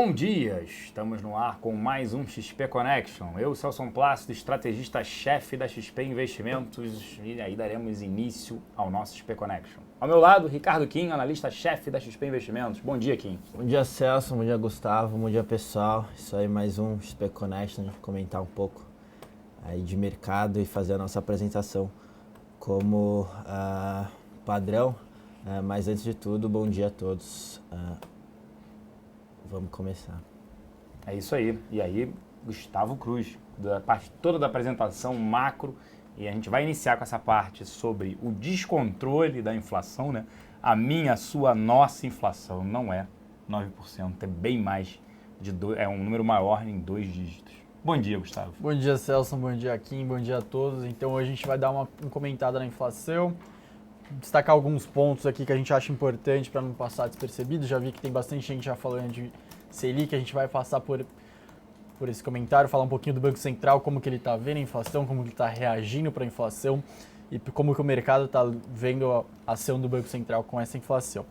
Bom dia, estamos no ar com mais um XP Connection. Eu, Celso Plácido, estrategista-chefe da XP Investimentos, e aí daremos início ao nosso XP Connection. Ao meu lado, Ricardo Kim, analista-chefe da XP Investimentos. Bom dia, Kim. Bom dia, Celso. Bom dia, Gustavo. Bom dia, pessoal. Isso aí, mais um XP Connection, comentar um pouco aí de mercado e fazer a nossa apresentação como padrão. Mas antes de tudo, bom dia a todos. Vamos começar. É isso aí. E aí, Gustavo Cruz, da parte toda da apresentação macro, e a gente vai iniciar com essa parte sobre o descontrole da inflação, né? A minha, a sua, nossa inflação não é 9%, é bem mais é um número maior em 2 dígitos. Bom dia, Gustavo. Bom dia, Celso. Bom dia, Kim. Bom dia a todos. Então, hoje a gente vai dar uma comentada na inflação, destacar alguns pontos aqui que a gente acha importante para não passar despercebido. Já vi que tem bastante gente já falando de Selic, a gente vai passar por esse comentário, falar um pouquinho do Banco Central, como que ele está vendo a inflação, como que ele está reagindo para a inflação e como que o mercado está vendo a ação do Banco Central com essa inflação.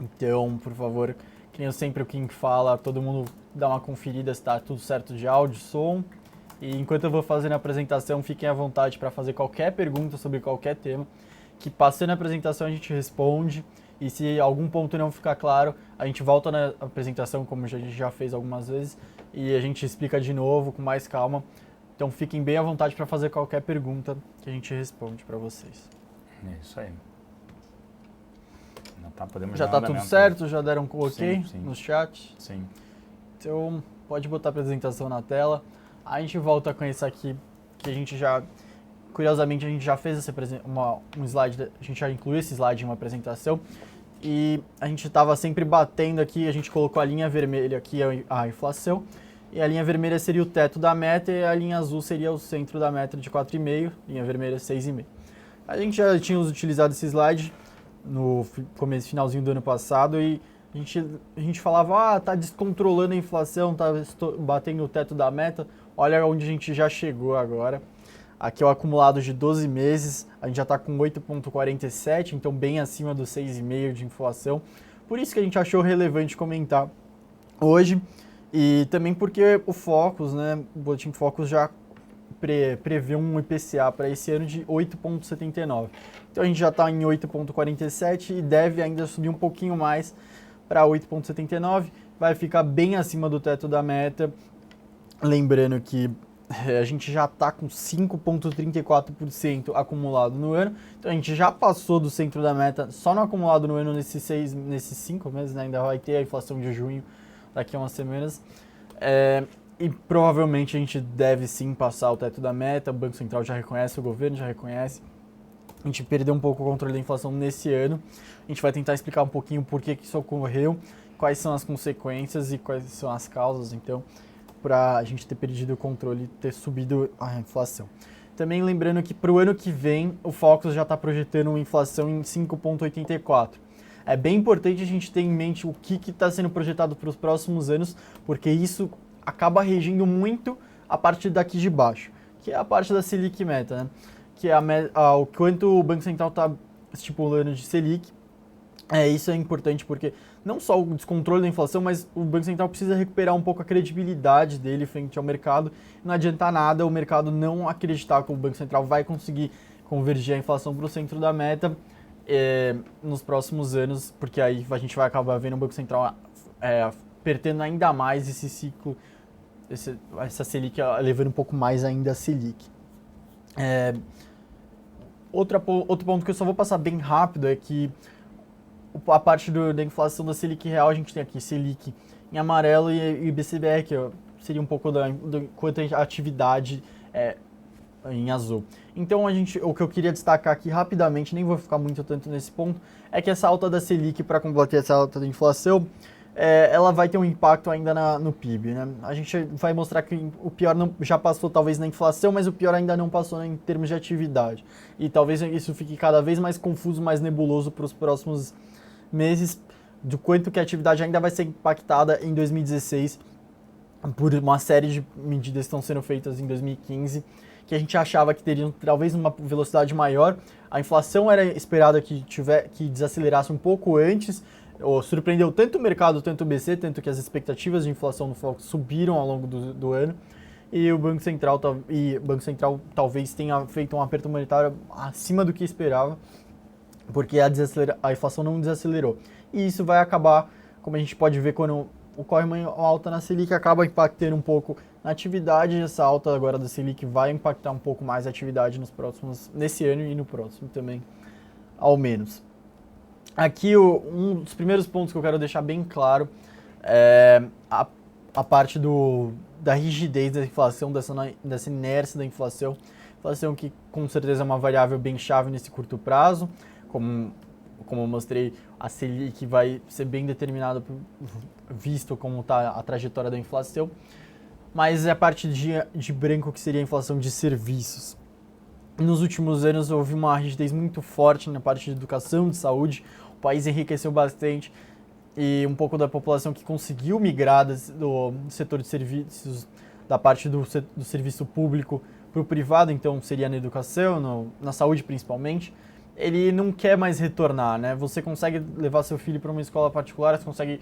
Então, por favor, que nem sempre o Kim fala, todo mundo dá uma conferida se está tudo certo de áudio, som. E enquanto eu vou fazendo a apresentação, fiquem à vontade para fazer qualquer pergunta sobre qualquer tema, que passando a apresentação a gente responde, e se algum ponto não ficar claro, a gente volta na apresentação, como a gente já fez algumas vezes, e a gente explica de novo com mais calma. Então fiquem bem à vontade para fazer qualquer pergunta que a gente responde para vocês. É isso aí. Já está tudo certo? Já deram um ok sim. no chat? Sim. Então pode botar a apresentação na tela. A gente volta com isso aqui, que a gente já... Curiosamente, a gente já fez um slide, a gente já incluiu esse slide em uma apresentação e a gente estava sempre batendo aqui, a gente colocou a linha vermelha aqui, a inflação, e a linha vermelha seria o teto da meta e a linha azul seria o centro da meta de 4,5, linha vermelha 6,5. A gente já tinha utilizado esse slide no finalzinho do ano passado e a gente falava, tá descontrolando a inflação, tá batendo o teto da meta, olha onde a gente já chegou agora. Aqui é o acumulado de 12 meses, a gente já está com 8,47, então bem acima dos 6,5% de inflação. Por isso que a gente achou relevante comentar hoje. E também porque o Focus, né, o Boletim Focus já prevê um IPCA para esse ano de 8,79. Então a gente já está em 8,47 e deve ainda subir um pouquinho mais para 8,79. Vai ficar bem acima do teto da meta. Lembrando que a gente já está com 5,34% acumulado no ano, então a gente já passou do centro da meta só no acumulado no ano nesses 5 meses, né? Ainda vai ter a inflação de junho daqui a umas semanas, e provavelmente a gente deve sim passar o teto da meta, o Banco Central já reconhece, o governo já reconhece, a gente perdeu um pouco o controle da inflação nesse ano, a gente vai tentar explicar um pouquinho por que isso ocorreu, quais são as consequências e quais são as causas, então, para a gente ter perdido o controle e ter subido a inflação. Também lembrando que para o ano que vem, o Focus já está projetando uma inflação em 5,84. É bem importante a gente ter em mente o que está sendo projetado para os próximos anos, porque isso acaba regindo muito a parte daqui de baixo, que é a parte da Selic Meta, né? Que é o quanto o Banco Central está estipulando de Selic. Isso é importante porque não só o descontrole da inflação, mas o Banco Central precisa recuperar um pouco a credibilidade dele frente ao mercado. Não adianta nada o mercado não acreditar que o Banco Central vai conseguir convergir a inflação para o centro da meta nos próximos anos, porque aí a gente vai acabar vendo o Banco Central apertando ainda mais esse ciclo, essa Selic elevando um pouco mais ainda a Selic. Outro ponto que eu só vou passar bem rápido é que a parte da inflação da Selic real, a gente tem aqui Selic em amarelo e IBCBR, que seria um pouco do quanto a atividade em azul. Então, o que eu queria destacar aqui rapidamente, nem vou ficar muito tanto nesse ponto, é que essa alta da Selic, para combater essa alta da inflação, ela vai ter um impacto ainda no PIB, né? A gente vai mostrar que o pior já passou talvez na inflação, mas o pior ainda não passou em termos de atividade. E talvez isso fique cada vez mais confuso, mais nebuloso para os próximos meses, do quanto que a atividade ainda vai ser impactada em 2016 por uma série de medidas que estão sendo feitas em 2015, que a gente achava que teriam talvez uma velocidade maior. A inflação era esperada que desacelerasse um pouco antes, surpreendeu tanto o mercado, tanto o BC, tanto que as expectativas de inflação no Focus subiram ao longo do ano. E o Banco Central talvez tenha feito um aperto monetário acima do que esperava, porque a inflação não desacelerou. E isso vai acabar, como a gente pode ver quando ocorre uma alta na Selic, acaba impactando um pouco na atividade. Essa alta agora da Selic vai impactar um pouco mais a atividade nesse ano e no próximo também, ao menos. Aqui um dos primeiros pontos que eu quero deixar bem claro é a parte da rigidez da inflação, dessa inércia da inflação. Inflação que com certeza é uma variável bem chave nesse curto prazo, como eu mostrei, a Selic vai ser bem determinada visto como está a trajetória da inflação, mas é a parte de branco que seria a inflação de serviços. Nos últimos anos houve uma rigidez muito forte na parte de educação, de saúde, o país enriqueceu bastante e um pouco da população que conseguiu migrar do setor de serviços, da parte do serviço público para o privado, então seria na educação, na saúde principalmente, ele não quer mais retornar, né? Você consegue levar seu filho para uma escola particular, você consegue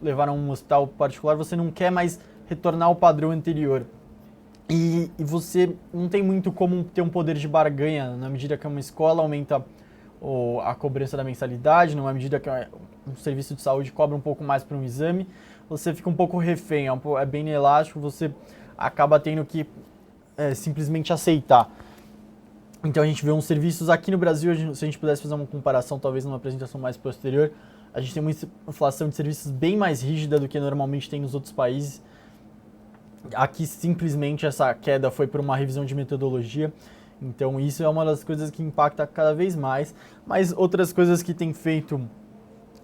levar a um hospital particular, você não quer mais retornar ao padrão anterior. E você não tem muito como ter um poder de barganha na medida que uma escola aumenta a cobrança da mensalidade, na medida que um serviço de saúde cobra um pouco mais para um exame, você fica um pouco refém, é bem inelástico, você acaba tendo que simplesmente aceitar. Então a gente vê uns serviços aqui no Brasil, se a gente pudesse fazer uma comparação, talvez numa apresentação mais posterior, a gente tem uma inflação de serviços bem mais rígida do que normalmente tem nos outros países. Aqui simplesmente essa queda foi por uma revisão de metodologia, então isso é uma das coisas que impacta cada vez mais, mas outras coisas que tem feito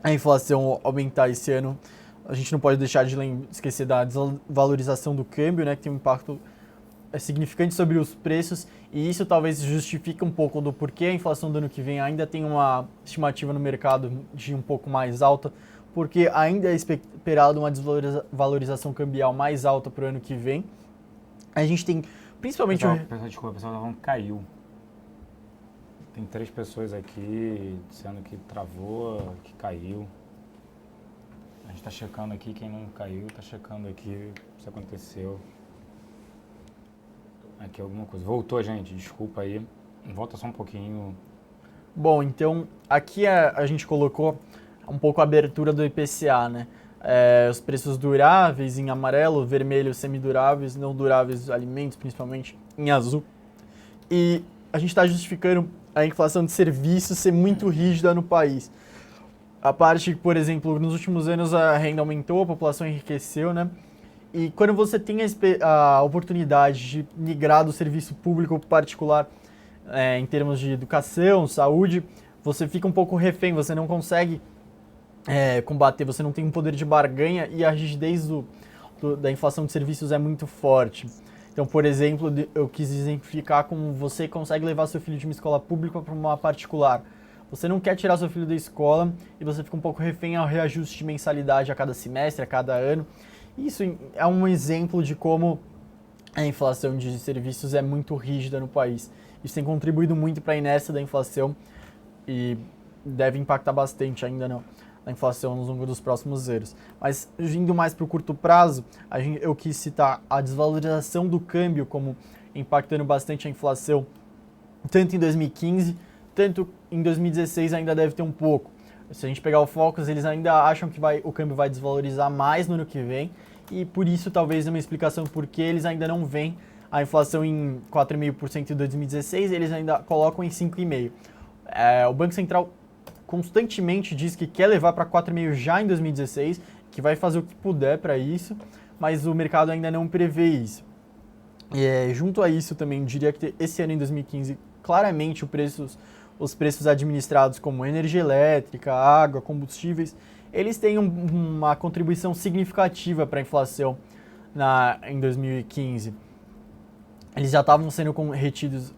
a inflação aumentar esse ano, a gente não pode deixar de esquecer da desvalorização do câmbio, né, que tem um impacto significante sobre os preços, e isso talvez justifique um pouco do porquê a inflação do ano que vem ainda tem uma estimativa no mercado de um pouco mais alta, porque ainda é esperado uma desvalorização cambial mais alta para o ano que vem. A gente tem principalmente... Desculpa, o pessoal tá falando que caiu. Tem 3 pessoas aqui dizendo que travou, que caiu. A gente está checando aqui, quem não caiu, está checando aqui se aconteceu. Aqui alguma coisa. Voltou, gente, desculpa aí. Volta só um pouquinho. Bom, então aqui a gente colocou um pouco a abertura do IPCA, né? Os preços duráveis em amarelo, vermelho semiduráveis, não duráveis alimentos, principalmente em azul. E a gente está justificando a inflação de serviços ser muito rígida no país. A parte, por exemplo, nos últimos anos a renda aumentou, a população enriqueceu, né? E quando você tem a oportunidade de migrar do serviço público para o particular, em termos de educação, saúde, você fica um pouco refém, você não consegue combater, você não tem um poder de barganha e a rigidez da inflação de serviços é muito forte. Então, por exemplo, eu quis exemplificar como você consegue levar seu filho de uma escola pública para uma particular. Você não quer tirar seu filho da escola e você fica um pouco refém ao reajuste de mensalidade a cada semestre, a cada ano. Isso é um exemplo de como a inflação de serviços é muito rígida no país. Isso tem contribuído muito para a inércia da inflação e deve impactar bastante ainda na inflação ao longo dos próximos anos. Mas indo mais para o curto prazo, eu quis citar a desvalorização do câmbio como impactando bastante a inflação, tanto em 2015, tanto em 2016 ainda deve ter um pouco. Se a gente pegar o Focus, eles ainda acham que o câmbio vai desvalorizar mais no ano que vem, e por isso talvez uma explicação por que eles ainda não veem a inflação em 4,5% em 2016, eles ainda colocam em 5,5%. O Banco Central constantemente diz que quer levar para 4,5% já em 2016, que vai fazer o que puder para isso, mas o mercado ainda não prevê isso. Junto a isso também, diria que esse ano em 2015, claramente os preços administrados como energia elétrica, água, combustíveis, eles têm uma contribuição significativa para a inflação em 2015. Eles já estavam sendo retidos,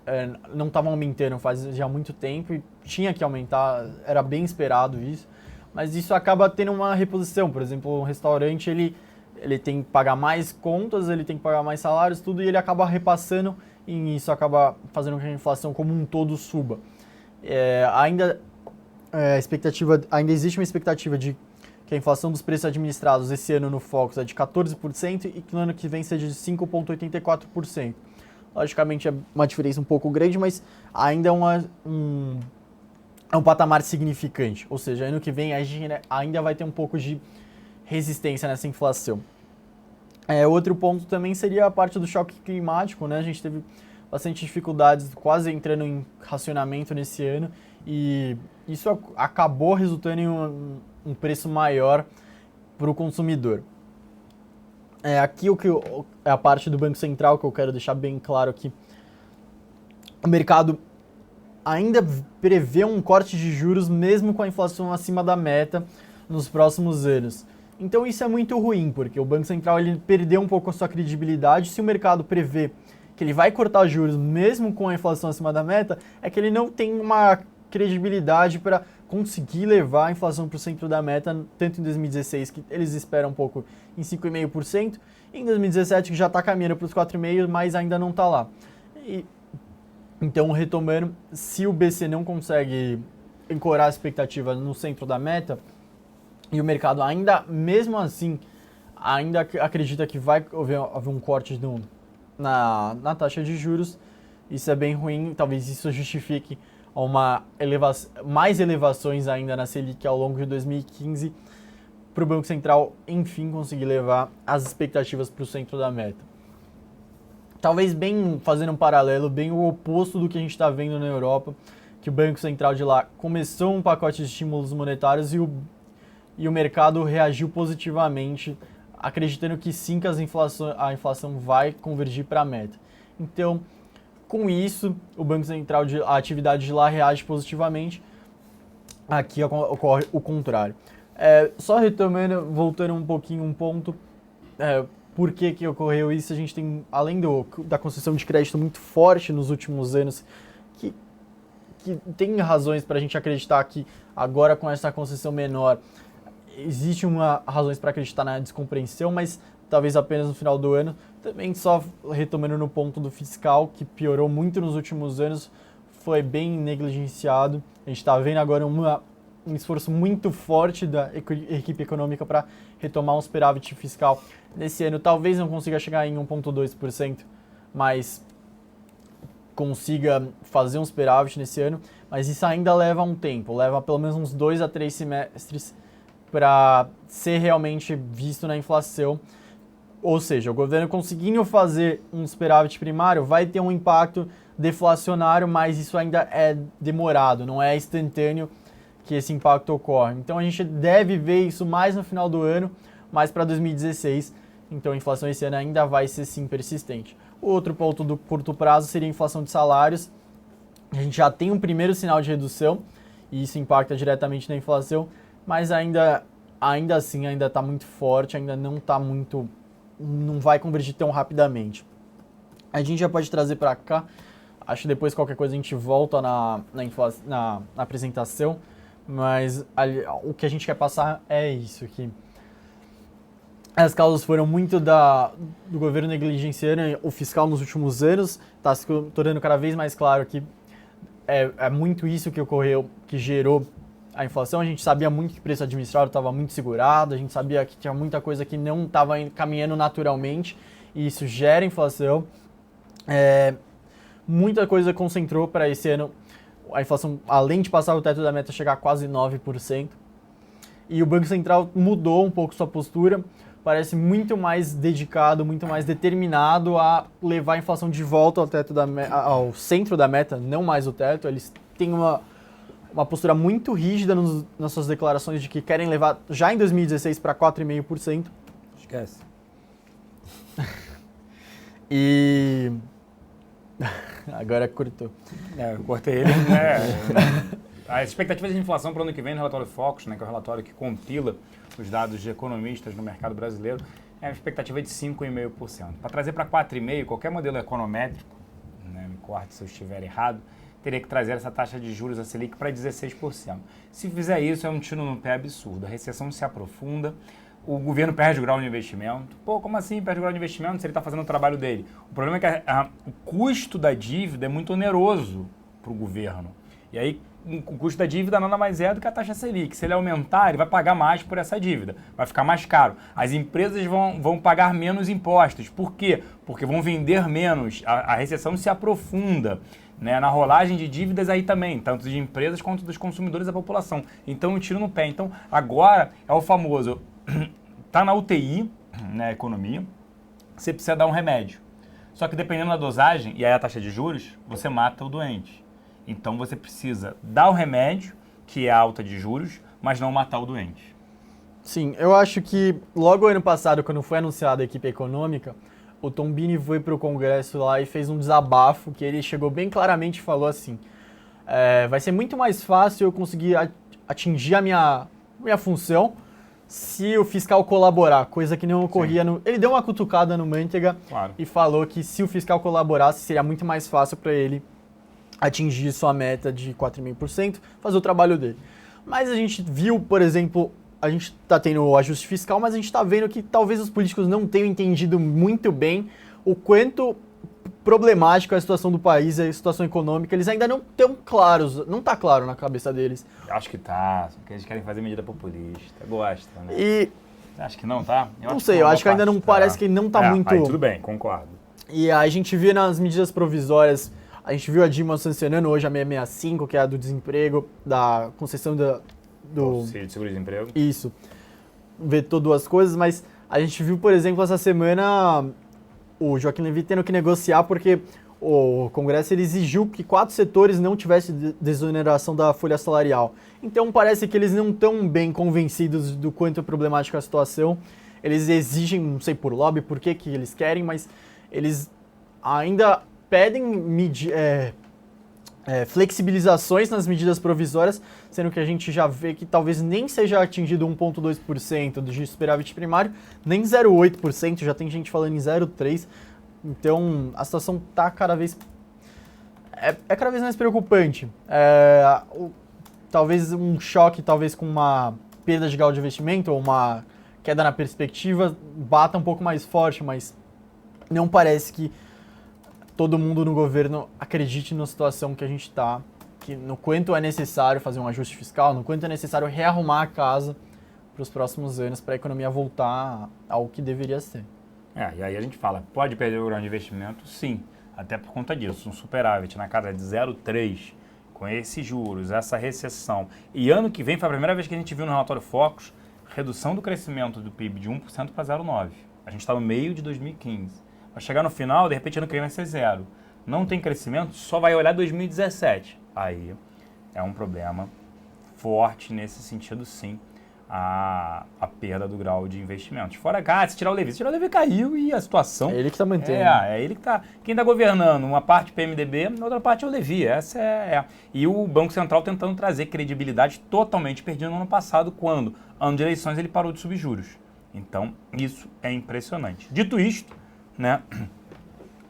não estavam aumentando faz já muito tempo e tinha que aumentar, era bem esperado isso, mas isso acaba tendo uma reposição. Por exemplo, um restaurante ele tem que pagar mais contas, ele tem que pagar mais salários, tudo, e ele acaba repassando e isso acaba fazendo com que a inflação como um todo suba. Ainda existe uma expectativa de que a inflação dos preços administrados esse ano no Focus é de 14% e que no ano que vem seja de 5,84%. Logicamente é uma diferença um pouco grande, mas ainda é um patamar significante. Ou seja, ano que vem a gente ainda vai ter um pouco de resistência nessa inflação. Outro ponto também seria a parte do choque climático, né? A gente teve bastante dificuldades, quase entrando em racionamento nesse ano, e isso acabou resultando em um preço maior para o consumidor. Aqui é a parte do Banco Central que eu quero deixar bem claro aqui. O mercado ainda prevê um corte de juros mesmo com a inflação acima da meta nos próximos anos. Então isso é muito ruim, porque o Banco Central ele perdeu um pouco a sua credibilidade. Se o mercado prevê que ele vai cortar juros mesmo com a inflação acima da meta, é que ele não tem uma credibilidade para conseguir levar a inflação para o centro da meta, tanto em 2016, que eles esperam um pouco em 5,5%, e em 2017, que já está caminhando para os 4,5%, mas ainda não está lá. Então, retomando, se o BC não consegue ancorar a expectativa no centro da meta, e o mercado ainda, mesmo assim, ainda acredita que vai haver um corte na taxa de juros, isso é bem ruim, talvez isso justifique mais elevações ainda na Selic ao longo de 2015, para o Banco Central, enfim, conseguir levar as expectativas para o centro da meta. Talvez fazendo um paralelo, bem o oposto do que a gente está vendo na Europa, que o Banco Central de lá começou um pacote de estímulos monetários e o mercado reagiu positivamente, acreditando que sim, que a inflação vai convergir para a meta. Então, com isso, o Banco Central, a atividade de lá reage positivamente, aqui ocorre o contrário. Só retomando, voltando um pouquinho um ponto, por que ocorreu isso? A gente tem, além da concessão de crédito muito forte nos últimos anos, que tem razões para a gente acreditar que agora com essa concessão menor, existe razões para acreditar na descompreensão, mas talvez apenas no final do ano. Também só retomando no ponto do fiscal, que piorou muito nos últimos anos, foi bem negligenciado. A gente está vendo agora um esforço muito forte da equipe econômica para retomar um superávit fiscal nesse ano. Talvez não consiga chegar em 1,2%, mas consiga fazer um superávit nesse ano. Mas isso ainda leva um tempo, leva pelo menos uns 2 a 3 semestres para ser realmente visto na inflação. Ou seja, o governo conseguindo fazer um superávit primário vai ter um impacto deflacionário, mas isso ainda é demorado, não é instantâneo que esse impacto ocorre. Então a gente deve ver isso mais no final do ano, mais para 2016. Então a inflação esse ano ainda vai ser sim persistente. O outro ponto do curto prazo seria a inflação de salários. A gente já tem um primeiro sinal de redução e isso impacta diretamente na inflação, mas ainda assim ainda está muito forte, ainda não vai convergir tão rapidamente. A gente já pode trazer para cá, acho que depois qualquer coisa a gente volta na apresentação, mas o que a gente quer passar é isso, que as causas foram muito do governo negligenciando o fiscal nos últimos anos, está se tornando cada vez mais claro que é muito isso que ocorreu, que gerou a inflação. A gente sabia muito que o preço administrado estava muito segurado, a gente sabia que tinha muita coisa que não estava caminhando naturalmente, e isso gera inflação. Muita coisa concentrou para esse ano a inflação, além de passar o teto da meta, chegar a quase 9%. E o Banco Central mudou um pouco sua postura, parece muito mais dedicado, muito mais determinado a levar a inflação de volta ao centro da meta, não mais o teto. Eles têm uma postura muito rígida nas suas declarações de que querem levar já em 2016 para 4,5%. Esquece. E agora cortou. Eu cortei ele, né? As expectativas de inflação para o ano que vem no relatório Focus, né, que é o relatório que compila os dados de economistas no mercado brasileiro, é uma expectativa de 5,5%. Para trazer para 4,5%, qualquer modelo econométrico, né, me corte se eu estiver errado, teria que trazer essa taxa de juros, a Selic, para 16%. Se fizer isso, é um tiro no pé absurdo. A recessão se aprofunda, o governo perde o grau de investimento. Pô, como assim perde o grau de investimento se ele está fazendo o trabalho dele? O problema é que o custo da dívida é muito oneroso para o governo. E aí, o custo da dívida nada mais é do que a taxa Selic. Se ele aumentar, ele vai pagar mais por essa dívida, vai ficar mais caro. As empresas vão pagar menos impostos. Por quê? Porque vão vender menos, a recessão se aprofunda, né? Na rolagem de dívidas aí também, tanto de empresas quanto dos consumidores da população. Então, um tiro no pé. Então, agora é o famoso, tá na UTI, né, economia, você precisa dar um remédio. Só que dependendo da dosagem, e aí a taxa de juros, você mata o doente. Então você precisa dar o remédio, que é a alta de juros, mas não matar o doente. Sim, eu acho que logo ano passado, quando foi anunciada a equipe econômica, o Tombini foi para o Congresso lá e fez um desabafo, que ele chegou bem claramente e falou assim, vai ser muito mais fácil eu conseguir atingir a minha função se o fiscal colaborar, coisa que não ocorria Ele deu uma cutucada no Manteiga e falou que se o fiscal colaborasse, seria muito mais fácil para ele atingir sua meta de 4,5%, fazer o trabalho dele. Mas a gente viu, por exemplo, a gente está tendo o ajuste fiscal, mas a gente está vendo que talvez os políticos não tenham entendido muito bem o quanto problemática é a situação do país, a situação econômica, eles ainda não estão claros, não está claro na cabeça deles. Acho que tá, porque eles querem fazer medida populista, gostam, né? E acho que não tá? Não sei, eu acho que ainda não parece que não está muito... Aí tudo bem, concordo. E a gente vê nas medidas provisórias, a gente viu a Dilma sancionando hoje a 665, que é a do desemprego, da concessão do Auxílio de seguro-desemprego. Isso. Vetou duas coisas, mas a gente viu, por exemplo, essa semana o Joaquim Levy tendo que negociar porque o Congresso ele exigiu que 4 setores não tivessem desoneração da folha salarial. Então parece que eles não estão bem convencidos do quanto é problemática a situação. Eles exigem, não sei por lobby, por que eles querem, mas eles ainda pedem flexibilizações nas medidas provisórias, sendo que a gente já vê que talvez nem seja atingido 1,2% de superávit primário, nem 0,8%, já tem gente falando em 0,3%. Então a situação está cada vez mais preocupante. Talvez um choque, talvez com uma perda de grau de investimento ou uma queda na perspectiva, bata um pouco mais forte, mas não parece que todo mundo no governo acredite na situação que a gente está, que no quanto é necessário fazer um ajuste fiscal, no quanto é necessário rearrumar a casa para os próximos anos, para a economia voltar ao que deveria ser. E aí a gente fala, pode perder o grau de investimento? Sim, até por conta disso. Um superávit na casa de 0,3%, com esses juros, essa recessão. E ano que vem, foi a primeira vez que a gente viu no relatório Focus, redução do crescimento do PIB de 1% para 0,9%. A gente está no meio de 2015. Vai chegar no final, de repente ano que vem vai ser 0%. Não tem crescimento, só vai olhar 2017. Aí é um problema forte nesse sentido, sim, a perda do grau de investimentos. Fora se tirar o Levy caiu e a situação... É ele que está mantendo. É ele que está... Quem está governando, uma parte PMDB, a outra parte é o Levy. Essa E o Banco Central tentando trazer credibilidade totalmente perdida no ano passado, quando, ano de eleições, ele parou de subir juros. Então, isso é impressionante. Dito isto, né,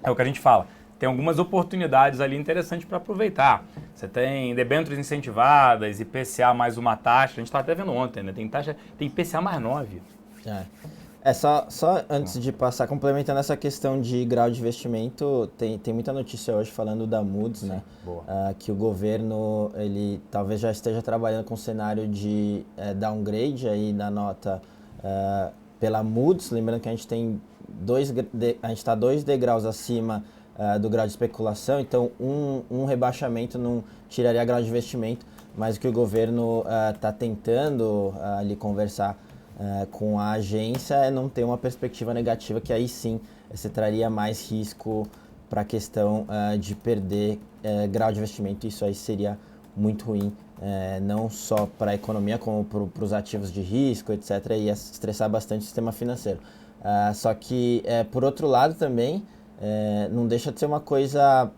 é o que a gente fala. Tem algumas oportunidades ali interessantes para aproveitar. Você tem debêntures incentivadas, IPCA mais uma taxa. A gente estava até vendo ontem, né? Tem IPCA mais 9. Só antes de passar, complementando essa questão de grau de investimento, tem muita notícia hoje falando da Moody's, né? Que o governo, ele talvez já esteja trabalhando com um cenário de downgrade aí na nota pela Moody's. Lembrando que a gente tem a gente está 2 degraus acima do grau de especulação, então um rebaixamento não tiraria grau de investimento, mas o que o governo está tentando ali conversar com a agência é não ter uma perspectiva negativa, que aí sim você traria mais risco para a questão de perder grau de investimento. Isso aí seria muito ruim, não só para a economia, como para os ativos de risco, etc., e ia estressar bastante o sistema financeiro. Só que, por outro lado também, não deixa de ser uma coisa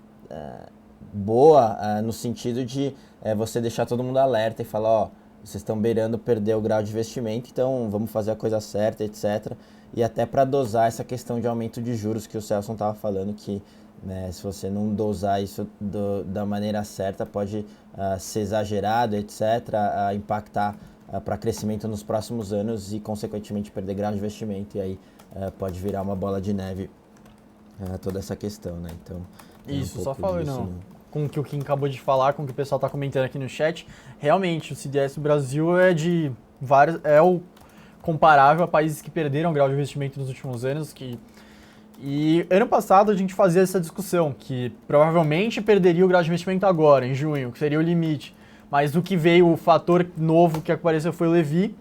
boa no sentido de você deixar todo mundo alerta e falar, vocês estão beirando perder o grau de investimento, então vamos fazer a coisa certa, etc. E até para dosar essa questão de aumento de juros que o Celso estava falando, que se você não dosar isso da maneira certa, pode ser exagerado, etc., impactar para crescimento nos próximos anos e, consequentemente, perder grau de investimento. E aí pode virar uma bola de neve toda essa questão, né? Então, isso, só falando com o que o Kim acabou de falar, com o que o pessoal está comentando aqui no chat. Realmente, o CDS do Brasil é de vários, é o comparável a países que perderam grau de investimento nos últimos anos. E ano passado a gente fazia essa discussão, que provavelmente perderia o grau de investimento agora, em junho, que seria o limite. Mas o que veio, o fator novo que apareceu foi o Levi,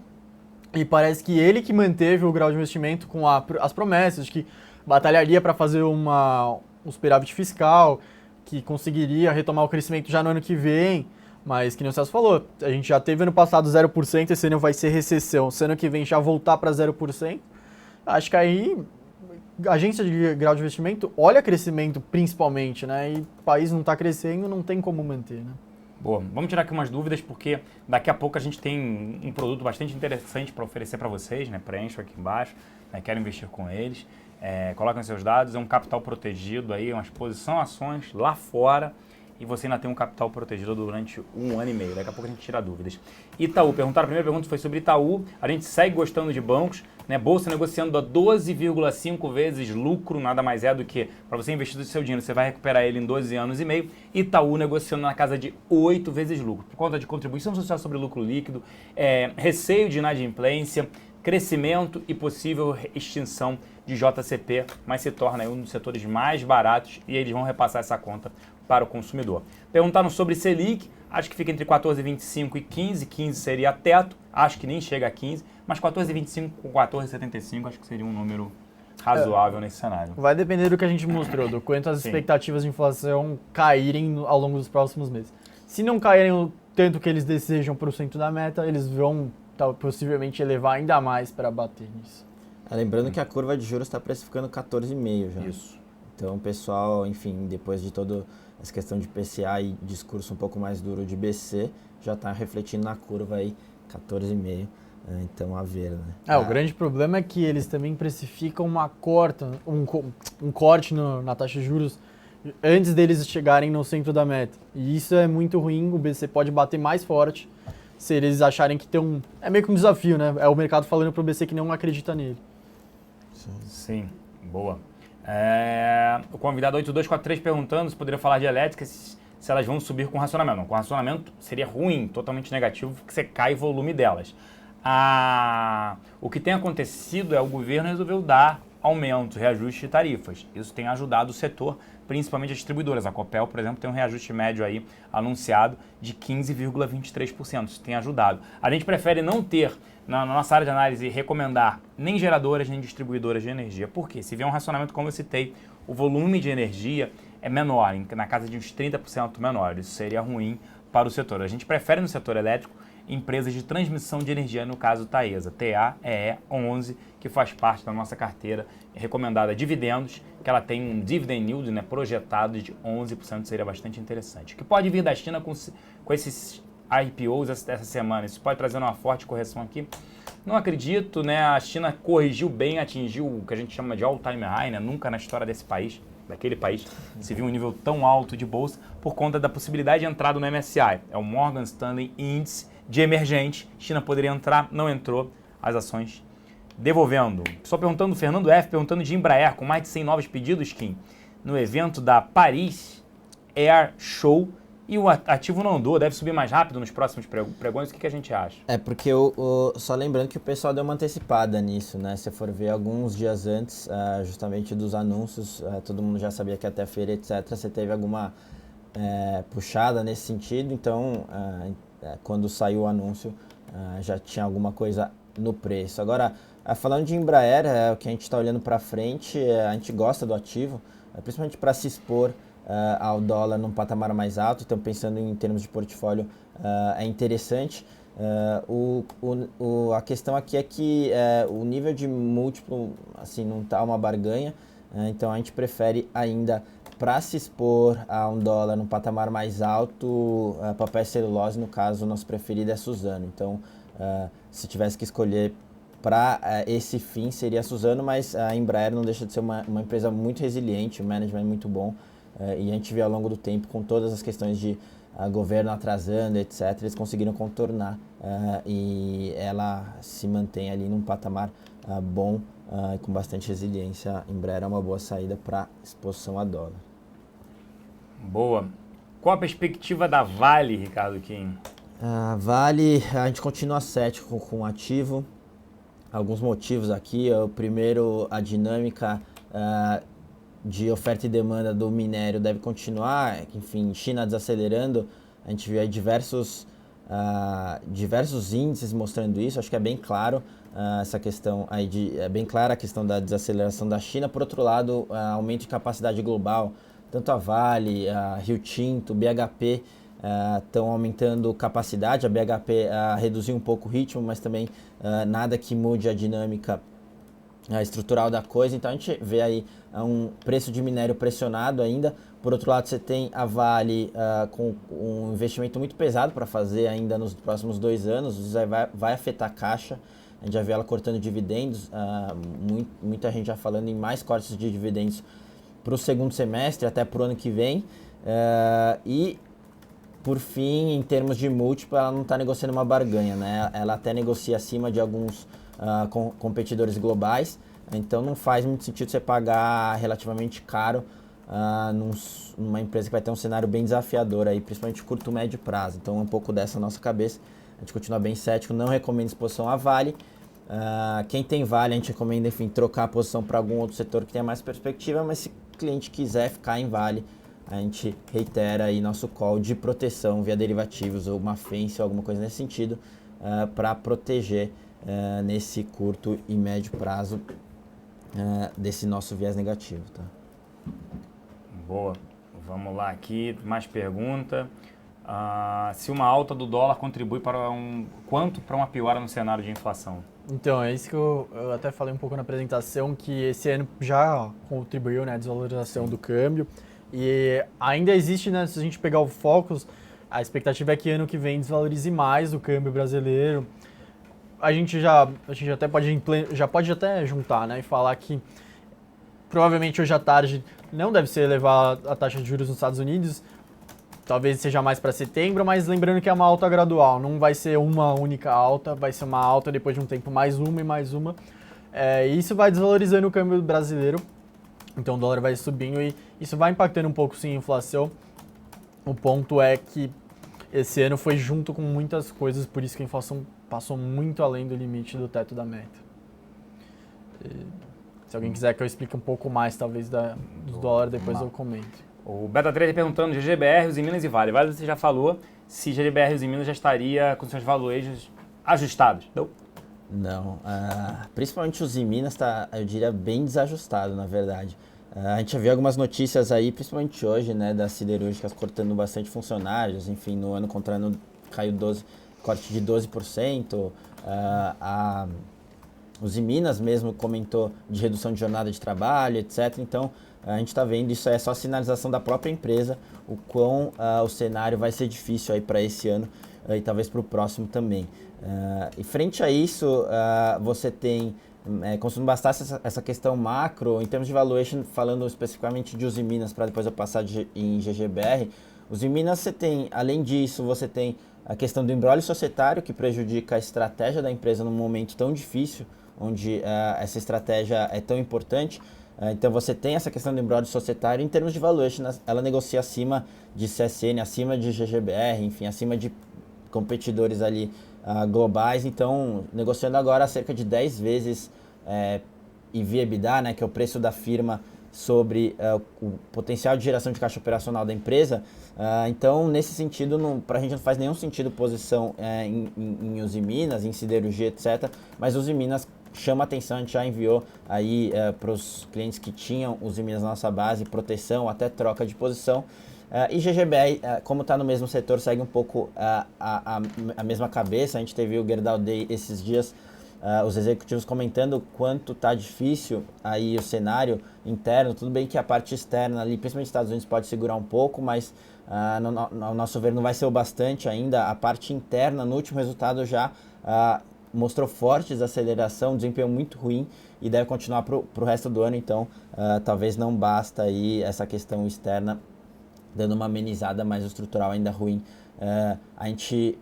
e parece que ele que manteve o grau de investimento com as promessas de que batalharia para fazer um superávit fiscal, que conseguiria retomar o crescimento já no ano que vem, mas que nem o Celso falou, a gente já teve ano passado 0%, esse ano vai ser recessão, se ano que vem já voltar para 0%, acho que aí a agência de grau de investimento olha crescimento principalmente, né? E o país não está crescendo, não tem como manter, né? Boa, vamos tirar aqui umas dúvidas, porque daqui a pouco a gente tem um produto bastante interessante para oferecer para vocês, né? Preencham aqui embaixo, né? Quero investir com eles. Coloquem seus dados, é um capital protegido aí, uma exposição a ações lá fora, e você ainda tem um capital protegido durante 1 ano e meio. Daqui a pouco a gente tira dúvidas. Itaú, a primeira pergunta foi sobre Itaú. A gente segue gostando de bancos, né? Bolsa negociando a 12,5 vezes lucro, nada mais é do que para você investir o seu dinheiro, você vai recuperar ele em 12 anos e meio. Itaú negociando na casa de 8 vezes lucro, por conta de contribuição social sobre lucro líquido, receio de inadimplência, crescimento e possível extinção de JCP, mas se torna aí um dos setores mais baratos e eles vão repassar essa conta para o consumidor. Perguntaram sobre Selic, acho que fica entre 14,25 e 15, 15 seria teto, acho que nem chega a 15, mas 14,25 com 14,75 acho que seria um número razoável nesse cenário. Vai depender do que a gente mostrou, do quanto as expectativas de inflação caírem ao longo dos próximos meses. Se não caírem o tanto que eles desejam para o centro da meta, eles vão possivelmente elevar ainda mais para bater nisso. Lembrando que a curva de juros está precificando 14,5 já. Isso. Então o pessoal, enfim, depois de toda essa questão de PCA e discurso um pouco mais duro de BC, já está refletindo na curva aí 14,5. Então a ver, né? O grande problema é que eles também precificam um corte na taxa de juros antes deles chegarem no centro da meta. E isso é muito ruim, o BC pode bater mais forte se eles acharem que tem um... É meio que um desafio, né? É o mercado falando pro BC que não acredita nele. Sim, boa. O convidado 8243 perguntando se poderia falar de elétricas, se elas vão subir com racionamento. Não, com racionamento seria ruim, totalmente negativo, porque você cai o volume delas. O que tem acontecido é o governo resolveu dar aumento, reajuste de tarifas. Isso tem ajudado o setor, principalmente as distribuidoras. A Copel, por exemplo, tem um reajuste médio aí anunciado de 15,23%. Isso tem ajudado. A gente prefere não ter, na nossa área de análise, recomendar nem geradoras nem distribuidoras de energia. Por quê? Se vier um racionamento, como eu citei, o volume de energia é menor, na casa de uns 30% menor. Isso seria ruim para o setor. A gente prefere no setor elétrico empresas de transmissão de energia, no caso Taesa, TAEE11, que faz parte da nossa carteira recomendada dividendos, que ela tem um dividend yield, né, projetado de 11%, seria bastante interessante. O que pode vir da China com esses IPOs essa semana? Isso pode trazer uma forte correção aqui? Não acredito, né? A China corrigiu bem, atingiu o que a gente chama de all-time high, né? Nunca na história desse país, daquele país, se viu um nível tão alto de bolsa por conta da possibilidade de entrada no MSCI. É o Morgan Stanley Índice de emergente. China poderia entrar, não entrou, as ações devolvendo. Só perguntando, Fernando F, perguntando de Embraer, com mais de 100 novos pedidos, Kim, no evento da Paris Air Show, e o ativo não andou, deve subir mais rápido nos próximos pregões. O que a gente acha? Porque só lembrando que o pessoal deu uma antecipada nisso, né? Se for ver alguns dias antes, justamente dos anúncios, todo mundo já sabia que até a feira, etc., você teve alguma puxada nesse sentido, então quando saiu o anúncio já tinha alguma coisa no preço. Agora, falando de Embraer, o que a gente está olhando para frente, a gente gosta do ativo, principalmente para se expor ao dólar num patamar mais alto, então pensando em termos de portfólio é interessante. A questão aqui é que o nível de múltiplo assim, não está uma barganha, então a gente prefere ainda, para se expor a um dólar num patamar mais alto, papel celulose, no caso, o nosso preferido é Suzano. Então, se tivesse que escolher para esse fim, seria a Suzano, mas a Embraer não deixa de ser uma empresa muito resiliente, o management é muito bom, e a gente vê ao longo do tempo, com todas as questões de governo atrasando, etc., eles conseguiram contornar e ela se mantém ali num patamar bom e com bastante resiliência. Embraer é uma boa saída para exposição a dólar. Boa. Qual a perspectiva da Vale, Ricardo Kim? Vale, a gente continua cético com o ativo. Alguns motivos aqui. O primeiro, a dinâmica de oferta e demanda do minério deve continuar. Enfim, China desacelerando. A gente viu aí diversos índices mostrando isso. Acho que é bem claro essa questão aí é bem clara a questão da desaceleração da China. Por outro lado, aumento de capacidade global. Tanto a Vale, a Rio Tinto, BHP estão aumentando capacidade. A BHP reduziu um pouco o ritmo, mas também nada que mude a dinâmica estrutural da coisa. Então a gente vê aí um preço de minério pressionado ainda. Por outro lado, você tem a Vale com um investimento muito pesado para fazer ainda nos próximos 2 anos. Isso vai afetar a caixa. A gente já vê ela cortando dividendos. Muita gente já falando em mais cortes de dividendos para o segundo semestre, até para o ano que vem. E, por fim, em termos de múltiplo, ela não está negociando uma barganha, né? Ela até negocia acima de alguns competidores globais. Então, não faz muito sentido você pagar relativamente caro numa empresa que vai ter um cenário bem desafiador, aí, principalmente curto e médio prazo. Então, um pouco dessa nossa cabeça. A gente continua bem cético, não recomenda exposição à Vale. Quem tem Vale, a gente recomenda, enfim, trocar a posição para algum outro setor que tenha mais perspectiva, mas se o cliente quiser ficar em Vale, a gente reitera aí nosso call de proteção via derivativos ou uma fence ou alguma coisa nesse sentido para proteger nesse curto e médio prazo desse nosso viés negativo. Tá? Boa. Vamos lá aqui, mais pergunta. Se uma alta do dólar contribui quanto para uma piora no cenário de inflação? Então, é isso que eu até falei um pouco na apresentação, que esse ano já contribuiu, né, a desvalorização do câmbio. E ainda existe, né, se a gente pegar o Focus, a expectativa é que ano que vem desvalorize mais o câmbio brasileiro. A gente até pode até juntar, né, e falar que provavelmente hoje à tarde não deve ser elevar a taxa de juros nos Estados Unidos, talvez seja mais para setembro, mas lembrando que é uma alta gradual, não vai ser uma única alta, vai ser uma alta depois de um tempo mais uma e mais uma. E isso vai desvalorizando o câmbio brasileiro, então o dólar vai subindo e isso vai impactando um pouco sim a inflação. O ponto é que esse ano foi junto com muitas coisas, por isso que a inflação passou muito além do limite do teto da meta. Se alguém quiser que eu explique um pouco mais, talvez, do dólar, depois eu comento. O Beta 3 perguntando GGBR, Usiminas e Vale. Vale, você já falou se GGBR e Usiminas já estaria com seus valuations ajustados. Não. Principalmente os Usiminas está, eu diria, bem desajustado, na verdade. A gente já viu algumas notícias aí, principalmente hoje, né, das siderúrgicas cortando bastante funcionários. Enfim, no ano contra ano caiu corte de 12%. Os Usiminas mesmo comentou de redução de jornada de trabalho, etc. Então, a gente está vendo, isso é só sinalização da própria empresa, o quão o cenário vai ser difícil aí para esse ano e talvez para o próximo também. E frente a isso, você tem, consumindo bastante essa questão macro, em termos de valuation, falando especificamente de Usiminas, para depois eu passar em GGBR, Usiminas você tem, além disso, você tem a questão do imbróglio societário, que prejudica a estratégia da empresa num momento tão difícil, onde essa estratégia é tão importante. Então você tem essa questão do imbróglio societário. Em termos de valuation, ela negocia acima de CSN, acima de GGBR, enfim, acima de competidores ali globais. Então, negociando agora cerca de 10 vezes EV/EBITDA, né, que é o preço da firma sobre o potencial de geração de caixa operacional da empresa. Então, nesse sentido, para a gente não faz nenhum sentido posição em Usiminas, em siderurgia, etc. Mas Usiminas chama atenção, a gente já enviou aí para os clientes que tinham Usiminas na nossa base, proteção, até troca de posição. E GGBR, como está no mesmo setor, segue um pouco a mesma cabeça. A gente teve o Gerdau Day esses dias, os executivos comentando o quanto está difícil aí o cenário interno. Tudo bem que a parte externa ali, principalmente nos Estados Unidos, pode segurar um pouco, mas no nosso ver não vai ser o bastante ainda. A parte interna, no último resultado já mostrou forte desaceleração, desempenho muito ruim e deve continuar para o resto do ano. Então talvez não basta aí essa questão externa dando uma amenizada, mas o estrutural ainda ruim. A gente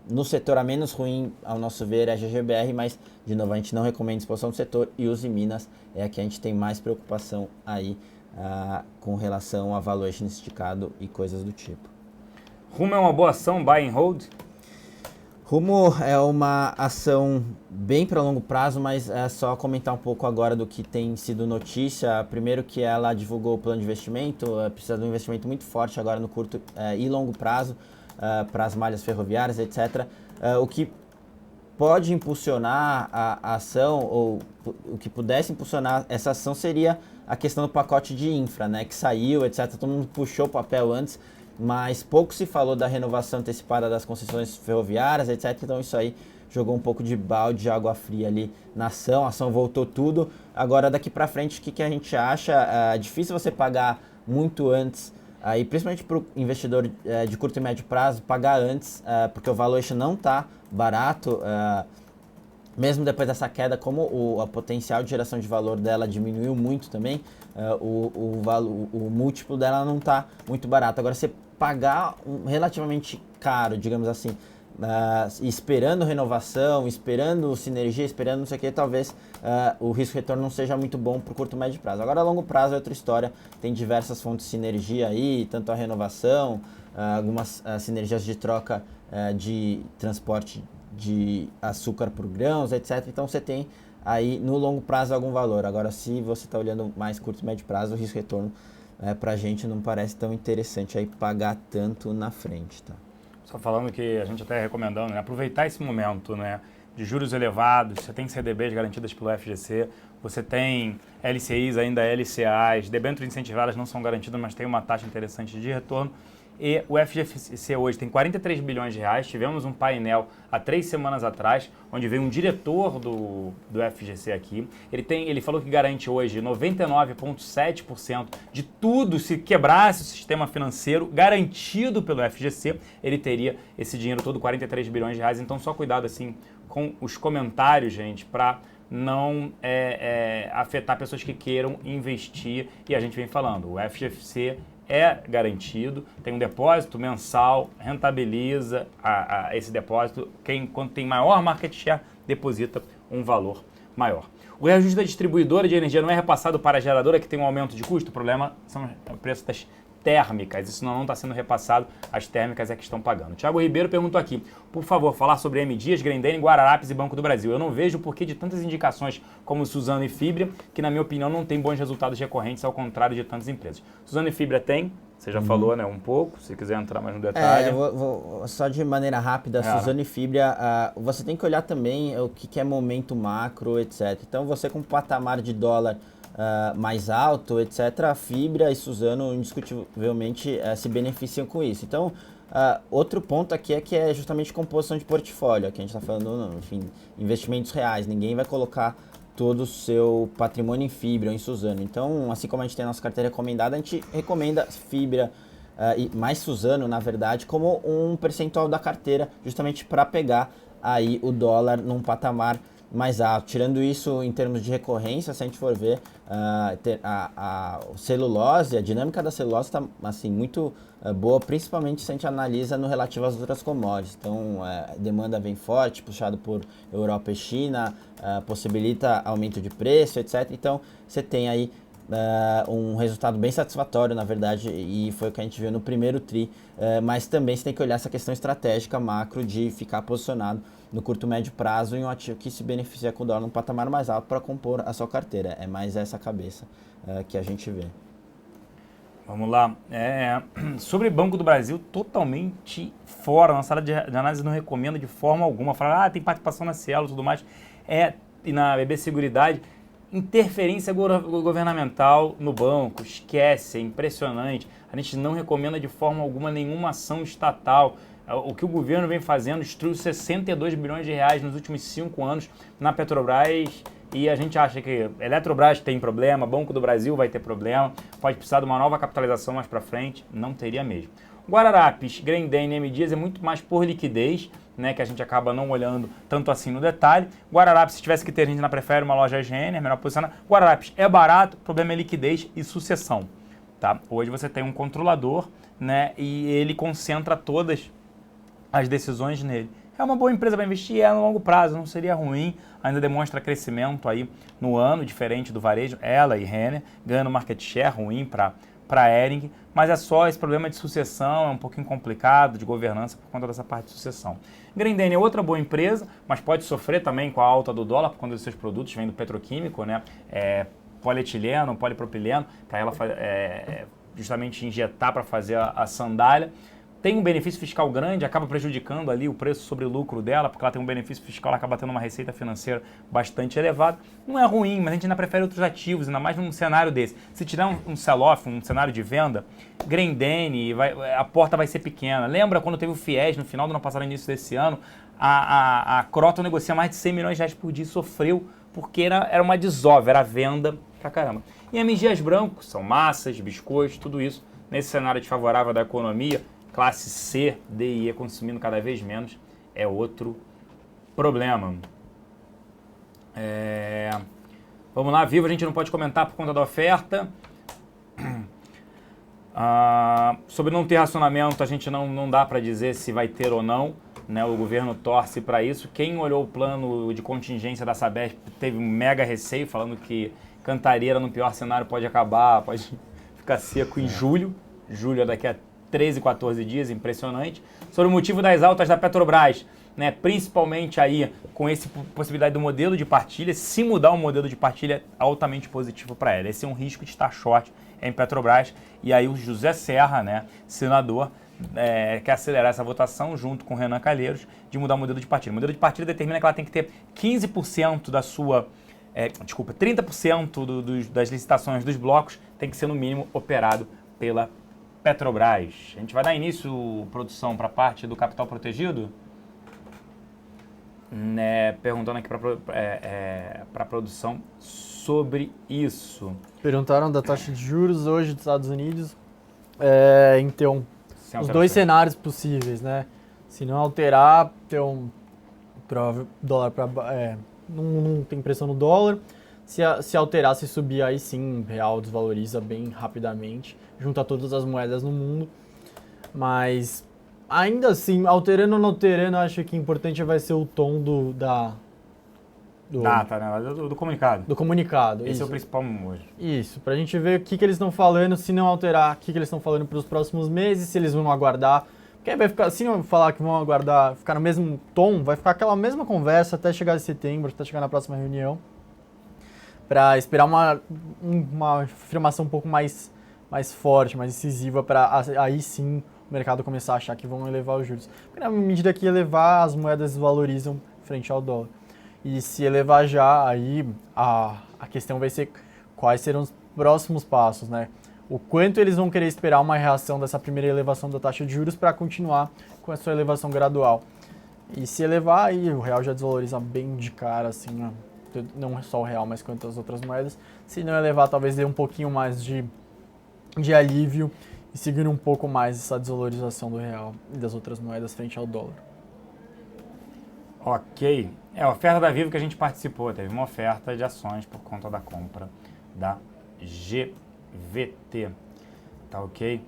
no setor a menos ruim, ao nosso ver, é a GGBR, mas, de novo, a gente não recomenda exposição do setor, e Usiminas é a que a gente tem mais preocupação aí com relação a valuation esticado e coisas do tipo. Rumo é uma boa ação, buy and hold? Rumo é uma ação bem para longo prazo, mas é só comentar um pouco agora do que tem sido notícia. Primeiro que ela divulgou o plano de investimento, precisa de um investimento muito forte agora no curto e longo prazo para as malhas ferroviárias, etc. O que pode impulsionar a ação, ou o que pudesse impulsionar essa ação seria a questão do pacote de infra, né, que saiu, etc. Todo mundo puxou o papel antes, mas pouco se falou da renovação antecipada das concessões ferroviárias, etc. Então isso aí jogou um pouco de balde de água fria ali na ação, a ação voltou tudo. Agora daqui para frente, o que a gente acha? É difícil você pagar muito antes, aí, principalmente para o investidor de curto e médio prazo, pagar antes, porque o valuation não está barato, mesmo depois dessa queda, como o potencial de geração de valor dela diminuiu muito também, o múltiplo dela não está muito barato. Agora, você pagar relativamente caro, digamos assim, esperando renovação, esperando sinergia, esperando não sei o que, talvez o risco-retorno não seja muito bom para o curto e médio prazo. Agora, a longo prazo é outra história, tem diversas fontes de sinergia aí, tanto a renovação, algumas sinergias de troca de transporte de açúcar por grãos, etc. Então você tem aí no longo prazo algum valor. Agora, se você está olhando mais curto e médio prazo, o risco-retorno para a gente não parece tão interessante aí pagar tanto na frente, tá? Só falando que a gente até recomendando, né, aproveitar esse momento, né, de juros elevados, você tem CDBs garantidas pelo FGC, você tem LCIs, ainda LCAs, debêntures incentivadas não são garantidas, mas tem uma taxa interessante de retorno. E o FGC hoje tem 43 bilhões de reais. Tivemos um painel há 3 semanas atrás, onde veio um diretor do FGC aqui. Ele falou que garante hoje 99,7% de tudo. Se quebrasse o sistema financeiro garantido pelo FGC, ele teria esse dinheiro todo, 43 bilhões de reais. Então, só cuidado assim com os comentários, gente, para não afetar pessoas que queiram investir. E a gente vem falando, o FGC é garantido, tem um depósito mensal, rentabiliza esse depósito. Quando tem maior market share, deposita um valor maior. O reajuste da distribuidora de energia não é repassado para a geradora, que tem um aumento de custo. O problema são o preço das térmicas. Isso não está sendo repassado, as térmicas é que estão pagando. Thiago Ribeiro perguntou aqui, por favor, falar sobre M Dias, Grendene, Guararapes e Banco do Brasil. Eu não vejo o porquê de tantas indicações como Suzano e Fibra, que na minha opinião não tem bons resultados recorrentes, ao contrário de tantas empresas. Suzano e Fibra tem, você já falou, né, um pouco, se quiser entrar mais no detalhe. Só de maneira rápida, Suzano e Fibra, você tem que olhar também o que é momento macro, etc. Então você com um patamar de dólar mais alto, etc., a Fibra e Suzano indiscutivelmente se beneficiam com isso. Então, outro ponto aqui é que é justamente composição de portfólio, que a gente está falando, enfim, investimentos reais. Ninguém vai colocar todo o seu patrimônio em Fibra ou em Suzano. Então, assim como a gente tem a nossa carteira recomendada, a gente recomenda Fibra e mais Suzano, na verdade, como um percentual da carteira, justamente para pegar aí o dólar num patamar mais alto. Tirando isso, em termos de recorrência, se a gente for ver, a celulose, a dinâmica da celulose está assim, muito boa, principalmente se a gente analisa no relativo às outras commodities. Então, a demanda vem forte, puxado por Europa e China, possibilita aumento de preço, etc. Então, você tem aí um resultado bem satisfatório, na verdade, e foi o que a gente viu no primeiro TRI, mas também você tem que olhar essa questão estratégica macro de ficar posicionado no curto e médio prazo em um ativo que se beneficia com o dólar num patamar mais alto para compor a sua carteira. É mais essa cabeça que a gente vê. Vamos lá. Sobre Banco do Brasil, totalmente fora. Nossa sala de análise não recomenda de forma alguma. Fala, tem participação na Cielo e tudo mais. E na BB Seguridade, interferência governamental no banco, esquece, é impressionante. A gente não recomenda de forma alguma nenhuma ação estatal. O que o governo vem fazendo, destruiu 62 bilhões de reais nos últimos 5 anos na Petrobras, e a gente acha que Eletrobras tem problema, Banco do Brasil vai ter problema, pode precisar de uma nova capitalização mais para frente, não teria mesmo. Guararapes, Grendene e M Dias é muito mais por liquidez, né, que a gente acaba não olhando tanto assim no detalhe. Guararapes, se tivesse que ter, a gente ainda prefere uma loja higiene, é melhor posicionar. Guararapes é barato, o problema é liquidez e sucessão. Tá? Hoje você tem um controlador, né, e ele concentra todas as decisões nele. é uma boa empresa para investir, é no longo prazo, não seria ruim, ainda demonstra crescimento aí no ano, diferente do varejo, ela e Renner, ganhando market share ruim para Hering, mas é só esse problema de sucessão, é um pouquinho complicado, de governança por conta dessa parte de sucessão. Grendene é outra boa empresa, mas pode sofrer também com a alta do dólar, por conta dos seus produtos, vem do petroquímico, né? Polietileno, polipropileno, para ela justamente injetar para fazer a sandália. Tem um benefício fiscal grande, acaba prejudicando ali o preço sobre lucro dela, porque ela tem um benefício fiscal, ela acaba tendo uma receita financeira bastante elevada. Não é ruim, mas a gente ainda prefere outros ativos, ainda mais num cenário desse. Se tiver um sell-off, um cenário de venda, Grendene, a porta vai ser pequena. Lembra quando teve o FIES no final do ano passado, no início desse ano, a Croton negocia mais de 100 milhões de reais por dia, sofreu porque era uma desova, era venda pra caramba. E MG Dias Branco, são massas, biscoitos, tudo isso, nesse cenário desfavorável da economia, classe C, D e E consumindo cada vez menos, é outro problema. Vamos lá, Vivo a gente não pode comentar por conta da oferta. Sobre não ter racionamento, a gente não dá para dizer se vai ter ou não, né? O governo torce para isso. Quem olhou o plano de contingência da Sabesp teve um mega receio, falando que Cantareira, no pior cenário, pode acabar, pode ficar seco em julho. Julho é daqui a 13, 14 dias, impressionante. Sobre o motivo das altas da Petrobras, né, principalmente aí com essa possibilidade do modelo de partilha, se mudar o modelo de partilha, é altamente positivo para ela. Esse é um risco de estar short em Petrobras. E aí o José Serra, né, senador, quer acelerar essa votação junto com o Renan Calheiros de mudar o modelo de partilha. O modelo de partilha determina que ela tem que ter 15% da sua... 30% das licitações dos blocos tem que ser no mínimo operado pela Petrobras. A gente vai dar início, produção, para a parte do capital protegido? Perguntando aqui para a produção sobre isso. Perguntaram da taxa de juros hoje dos Estados Unidos. Então, os dois cenários possíveis, né? Se não alterar, ter um provável dólar para... não tem pressão no dólar. Se alterar, se subir, aí sim, o real desvaloriza bem rapidamente, junto a todas as moedas no mundo. Mas, ainda assim, alterando ou não alterando, acho que o importante vai ser o tom do comunicado. Do comunicado. Esse é o principal hoje. Isso, pra gente ver o que eles estão falando, se não alterar, o que eles estão falando para os próximos meses, se eles vão aguardar. Porque aí vai ficar, se não falar que vão aguardar, ficar no mesmo tom, vai ficar aquela mesma conversa até chegar em setembro, até chegar na próxima reunião, para esperar uma afirmação um pouco mais forte, mais incisiva, para aí sim o mercado começar a achar que vão elevar os juros. Porque na medida que elevar, as moedas desvalorizam frente ao dólar. E se elevar já, aí a questão vai ser quais serão os próximos passos, né? O quanto eles vão querer esperar uma reação dessa primeira elevação da taxa de juros para continuar com a sua elevação gradual. E se elevar, aí o real já desvaloriza bem de cara, assim, né? Não só o real, mas quanto as outras moedas. Se não elevar, talvez dê um pouquinho mais de alívio e seguir um pouco mais essa desvalorização do real e das outras moedas frente ao dólar. Ok. A oferta da Vivo que a gente participou, teve uma oferta de ações por conta da compra da GVT. Tá ok?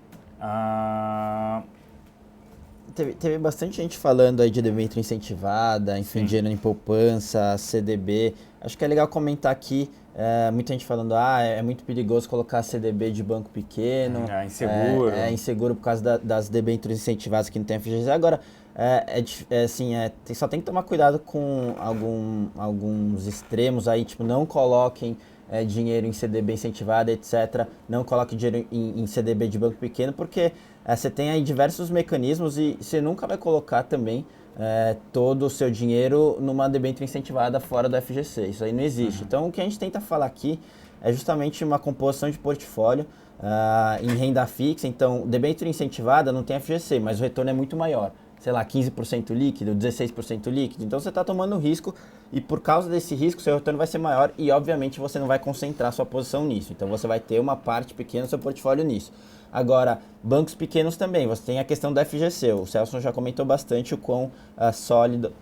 Teve bastante gente falando aí de debênture incentivada, enfim, dinheiro em poupança, CDB. Acho que é legal comentar aqui, muita gente falando, é muito perigoso colocar CDB de banco pequeno. É inseguro. É inseguro por causa das debêntures incentivadas que não tem FGC. Agora, só tem que tomar cuidado com alguns extremos aí, tipo, não coloquem dinheiro em CDB incentivado, etc. Não coloque dinheiro em CDB de banco pequeno, porque você tem aí diversos mecanismos e você nunca vai colocar também todo o seu dinheiro numa debênture incentivada fora do FGC. Isso aí não existe. Então, o que a gente tenta falar aqui é justamente uma composição de portfólio em renda fixa. Então, debênture incentivada não tem FGC, mas o retorno é muito maior. Sei lá, 15% líquido, 16% líquido. Então, você está tomando risco e por causa desse risco, seu retorno vai ser maior e, obviamente, você não vai concentrar sua posição nisso. Então, você vai ter uma parte pequena do seu portfólio nisso. Agora, bancos pequenos também, você tem a questão do FGC. O Celso já comentou bastante o quão sólido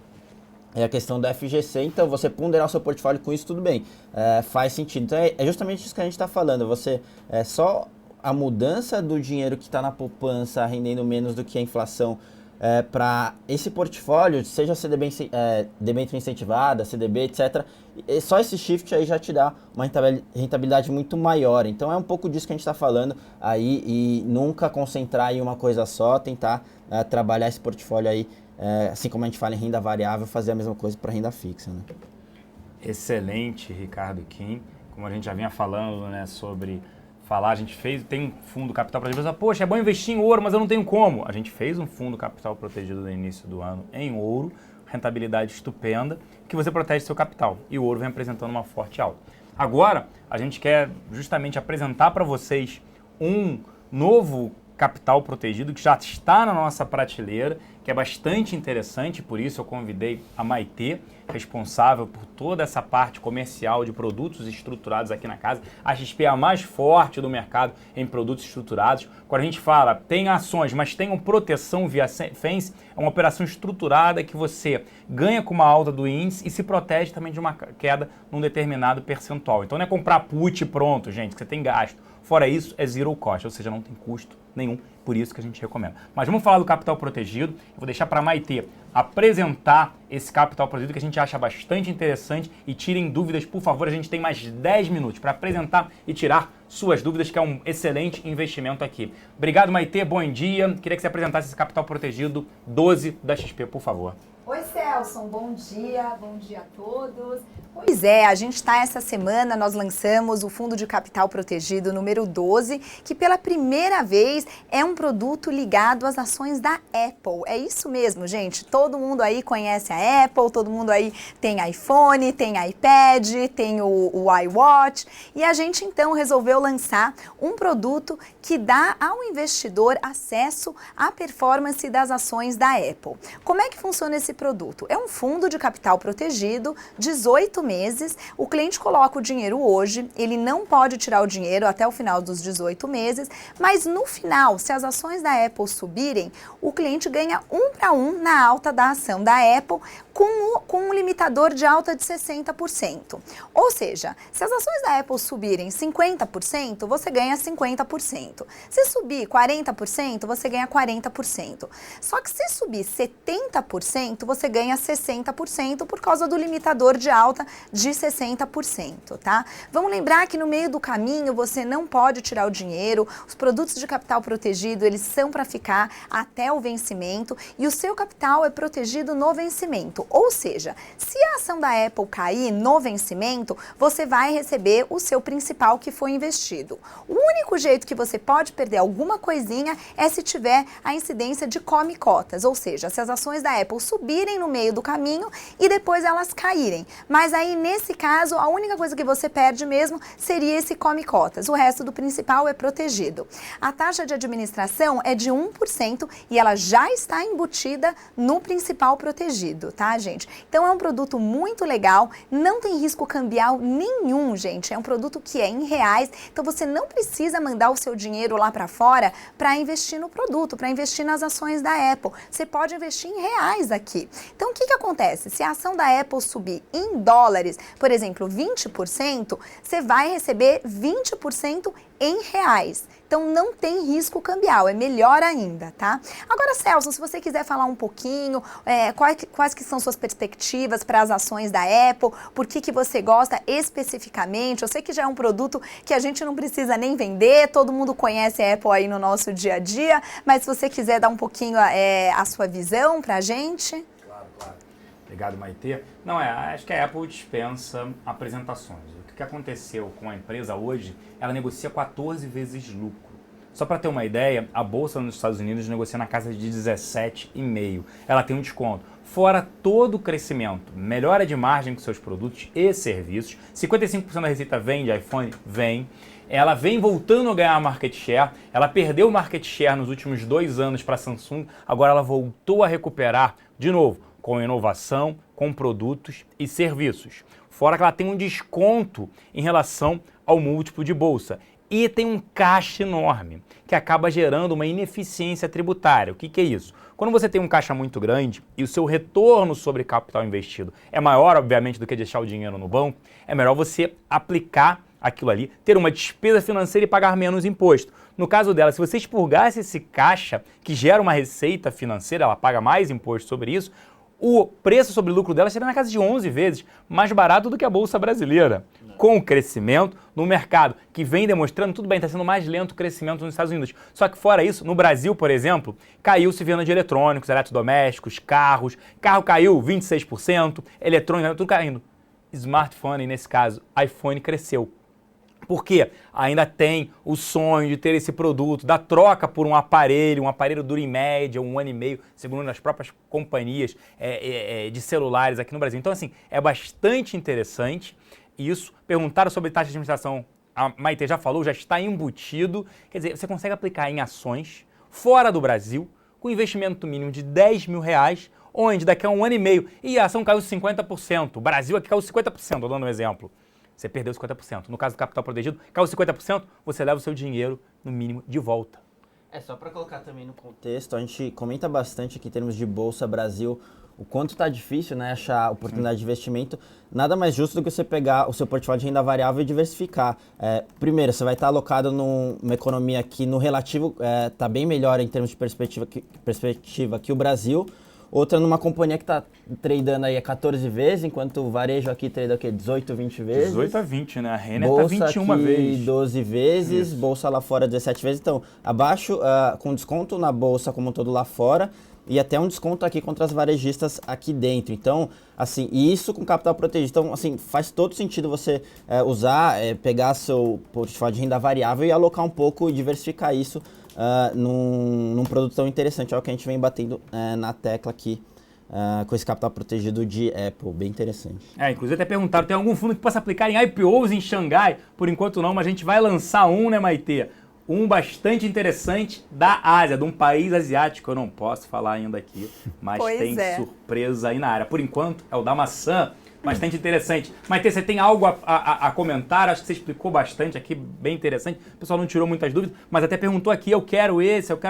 é a questão do FGC. Então, você ponderar o seu portfólio com isso, tudo bem. Faz sentido. Então, é justamente isso que a gente está falando. Você só a mudança do dinheiro que está na poupança rendendo menos do que a inflação para esse portfólio, seja debênture incentivada, CDB, etc., só esse shift aí já te dá uma rentabilidade muito maior. Então é um pouco disso que a gente está falando aí, e nunca concentrar em uma coisa só, tentar trabalhar esse portfólio aí, assim como a gente fala em renda variável, fazer a mesma coisa para renda fixa, né? Excelente, Ricardo Kim. Como a gente já vinha falando, né, sobre falar, a gente tem um fundo capital protegido. Poxa, é bom investir em ouro, mas eu não tenho como. A gente fez um fundo capital protegido no início do ano em ouro, rentabilidade estupenda, que você protege seu capital. E o ouro vem apresentando uma forte alta. Agora, a gente quer justamente apresentar para vocês um novo capital protegido que já está na nossa prateleira, que é bastante interessante, por isso eu convidei a Maitê, responsável por toda essa parte comercial de produtos estruturados aqui na casa. A XP é a mais forte do mercado em produtos estruturados. Quando a gente fala, tem ações, mas tem proteção via FENS, é uma operação estruturada que você ganha com uma alta do índice e se protege também de uma queda num determinado percentual. Então não é comprar put pronto, gente, que você tem gasto. Fora isso, é zero cost, ou seja, não tem custo nenhum, por isso que a gente recomenda. Mas vamos falar do capital protegido. Eu vou deixar para a Maitê apresentar esse capital protegido que a gente acha bastante interessante, e tirem dúvidas, por favor. A gente tem mais 10 minutos para apresentar e tirar suas dúvidas, que é um excelente investimento aqui. Obrigado, Maitê, bom dia. Queria que você apresentasse esse capital protegido 12 da XP, por favor. Oi, Celson, bom dia a todos. Pois é, a gente está essa semana, nós lançamos o Fundo de Capital Protegido número 12, que pela primeira vez é um produto ligado às ações da Apple. É isso mesmo, gente, todo mundo aí conhece a Apple, todo mundo aí tem iPhone, tem iPad, tem o iWatch, e a gente então resolveu lançar um produto que dá ao investidor acesso à performance das ações da Apple. Como é que funciona esse produto? É um fundo de capital protegido, 18 meses, o cliente coloca o dinheiro hoje, ele não pode tirar o dinheiro até o final dos 18 meses, mas no final, se as ações da Apple subirem, o cliente ganha 1 para 1 na alta da ação da Apple, com um limitador de alta de 60%. Ou seja, se as ações da Apple subirem 50%, você ganha 50%. Se subir 40%, você ganha 40%. Só que se subir 70%, você ganha 60% por causa do limitador de alta de 60%, tá? Vamos lembrar que no meio do caminho você não pode tirar o dinheiro, os produtos de capital protegido, eles são para ficar até o vencimento, e o seu capital é protegido no vencimento. Ou seja, se a ação da Apple cair no vencimento, você vai receber o seu principal que foi investido. O único jeito que você pode perder alguma coisinha é se tiver a incidência de come cotas, ou seja, se as ações da Apple subirem no meio do caminho e depois elas caírem. Mas aí, nesse caso, a única coisa que você perde mesmo seria esse come cotas. O resto do principal é protegido. A taxa de administração é de 1% e ela já está embutida no principal protegido, tá, gente? Então é um produto muito legal, não tem risco cambial nenhum, gente. É um produto que é em reais, então você não precisa mandar o seu dinheiro lá para fora para investir no produto, para investir nas ações da Apple. Você pode investir em reais aqui. Então o que acontece? Se a ação da Apple subir em dólares, por exemplo, 20%, você vai receber 20% em reais. Então não tem risco cambial, é melhor ainda, tá? Agora, Celso, se você quiser falar um pouquinho, quais que são suas perspectivas para as ações da Apple, por que você gosta especificamente? Eu sei que já é um produto que a gente não precisa nem vender, todo mundo conhece a Apple aí no nosso dia a dia, mas se você quiser dar um pouquinho a sua visão para a gente. Claro. Obrigado, Maitê. Não, acho que a Apple dispensa apresentações. O que aconteceu com a empresa hoje, ela negocia 14 vezes lucro. Só para ter uma ideia, a bolsa nos Estados Unidos negocia na casa de 17,5. Ela tem um desconto. Fora todo o crescimento, melhora de margem com seus produtos e serviços, 55% da receita vem de iPhone? Vem. Ela vem voltando a ganhar market share, ela perdeu market share nos últimos 2 anos para a Samsung, agora ela voltou a recuperar de novo, com inovação, com produtos e serviços. Fora que ela tem um desconto em relação ao múltiplo de bolsa. E tem um caixa enorme, que acaba gerando uma ineficiência tributária. O que é isso? Quando você tem um caixa muito grande e o seu retorno sobre capital investido é maior, obviamente, do que deixar o dinheiro no banco, é melhor você aplicar aquilo ali, ter uma despesa financeira e pagar menos imposto. No caso dela, se você expurgasse esse caixa que gera uma receita financeira, ela paga mais imposto sobre isso, o preço sobre lucro dela seria na casa de 11 vezes mais barato do que a Bolsa Brasileira. Com o crescimento no mercado, que vem demonstrando, tudo bem, está sendo mais lento o crescimento nos Estados Unidos. Só que fora isso, no Brasil, por exemplo, caiu-se venda de eletrônicos, eletrodomésticos, carros. Carro caiu 26%, eletrônico, tudo caindo. Smartphone, nesse caso, iPhone cresceu. Por quê? Ainda tem o sonho de ter esse produto, da troca por um aparelho dura em média 1 ano e meio, segundo as próprias companhias de celulares aqui no Brasil. Então, assim, é bastante interessante isso. Perguntaram sobre taxa de administração, a Maite já falou, já está embutido. Quer dizer, você consegue aplicar em ações fora do Brasil, com investimento mínimo de R$10 mil, onde daqui a 1 ano e meio, e a ação caiu 50%, o Brasil aqui caiu 50%, estou dando um exemplo. Você perdeu 50%. No caso do capital protegido, caiu 50%, você leva o seu dinheiro, no mínimo, de volta. Só para colocar também no contexto, a gente comenta bastante aqui em termos de Bolsa Brasil, o quanto está difícil, né, achar oportunidade de investimento. Nada mais justo do que você pegar o seu portfólio de renda variável e diversificar. Primeiro, você vai estar alocado numa economia que no relativo está bem melhor em termos de perspectiva que o Brasil. Outra numa companhia que está tradando aí a 14 vezes, enquanto o varejo aqui trada o quê? 18, 20 vezes. 18 a 20, né? A Renner está 21 vezes. 12 vezes, Isso. Bolsa lá fora 17 vezes. Então, abaixo, com desconto na Bolsa como um todo lá fora e até um desconto aqui contra as varejistas aqui dentro. Então, assim, e isso com capital protegido. Então, assim, faz todo sentido você pegar seu portfólio de renda variável e alocar um pouco e diversificar isso num produto tão interessante. É o que a gente vem batendo na tecla aqui com esse capital protegido de Apple, bem interessante. Inclusive até perguntaram, tem algum fundo que possa aplicar em IPOs em Xangai? Por enquanto não, mas a gente vai lançar um, né, Maitê? Um bastante interessante da Ásia, de um país asiático, eu não posso falar ainda aqui, mas tem surpresa aí na área. Por enquanto é o da maçã, bastante interessante. Maitê, você tem algo a comentar? Acho que você explicou bastante aqui, bem interessante. O pessoal não tirou muitas dúvidas, mas até perguntou aqui, eu quero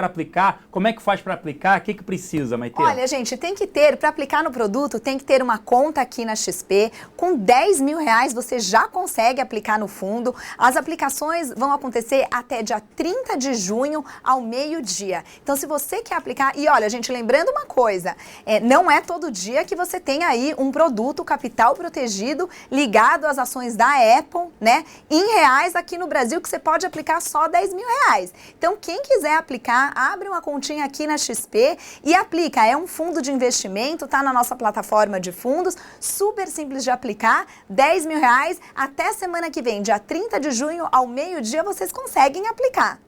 aplicar. Como é que faz para aplicar? O que precisa, Maitê? Olha, gente, tem que ter, para aplicar no produto, tem que ter uma conta aqui na XP. Com R$10 mil você já consegue aplicar no fundo. As aplicações vão acontecer até dia 30 de junho ao meio-dia. Então, se você quer aplicar... E olha, gente, lembrando uma coisa, não é todo dia que você tem aí um produto capital protegido ligado às ações da Apple, né, em reais aqui no Brasil, que você pode aplicar só R$10 mil. Então, quem quiser aplicar, abre uma continha aqui na XP e aplica. É um fundo de investimento, tá na nossa plataforma de fundos, super simples de aplicar, R$10 mil. Até semana que vem, dia 30 de junho, ao meio-dia, vocês conseguem aplicar.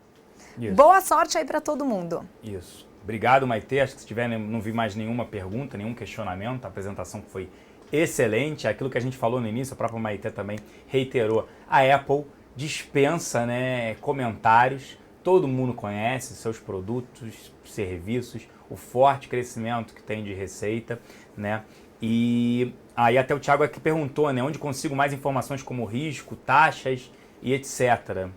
Isso. Boa sorte aí para todo mundo. Isso. Obrigado, Maitê. Acho que se tiver, não vi mais nenhuma pergunta, nenhum questionamento, a apresentação foi excelente, aquilo que a gente falou no início, a própria Maitê também reiterou. A Apple dispensa, né, comentários, todo mundo conhece seus produtos, serviços, o forte crescimento que tem de receita, né? E aí até o Thiago aqui perguntou, né, onde consigo mais informações como risco, taxas e etc.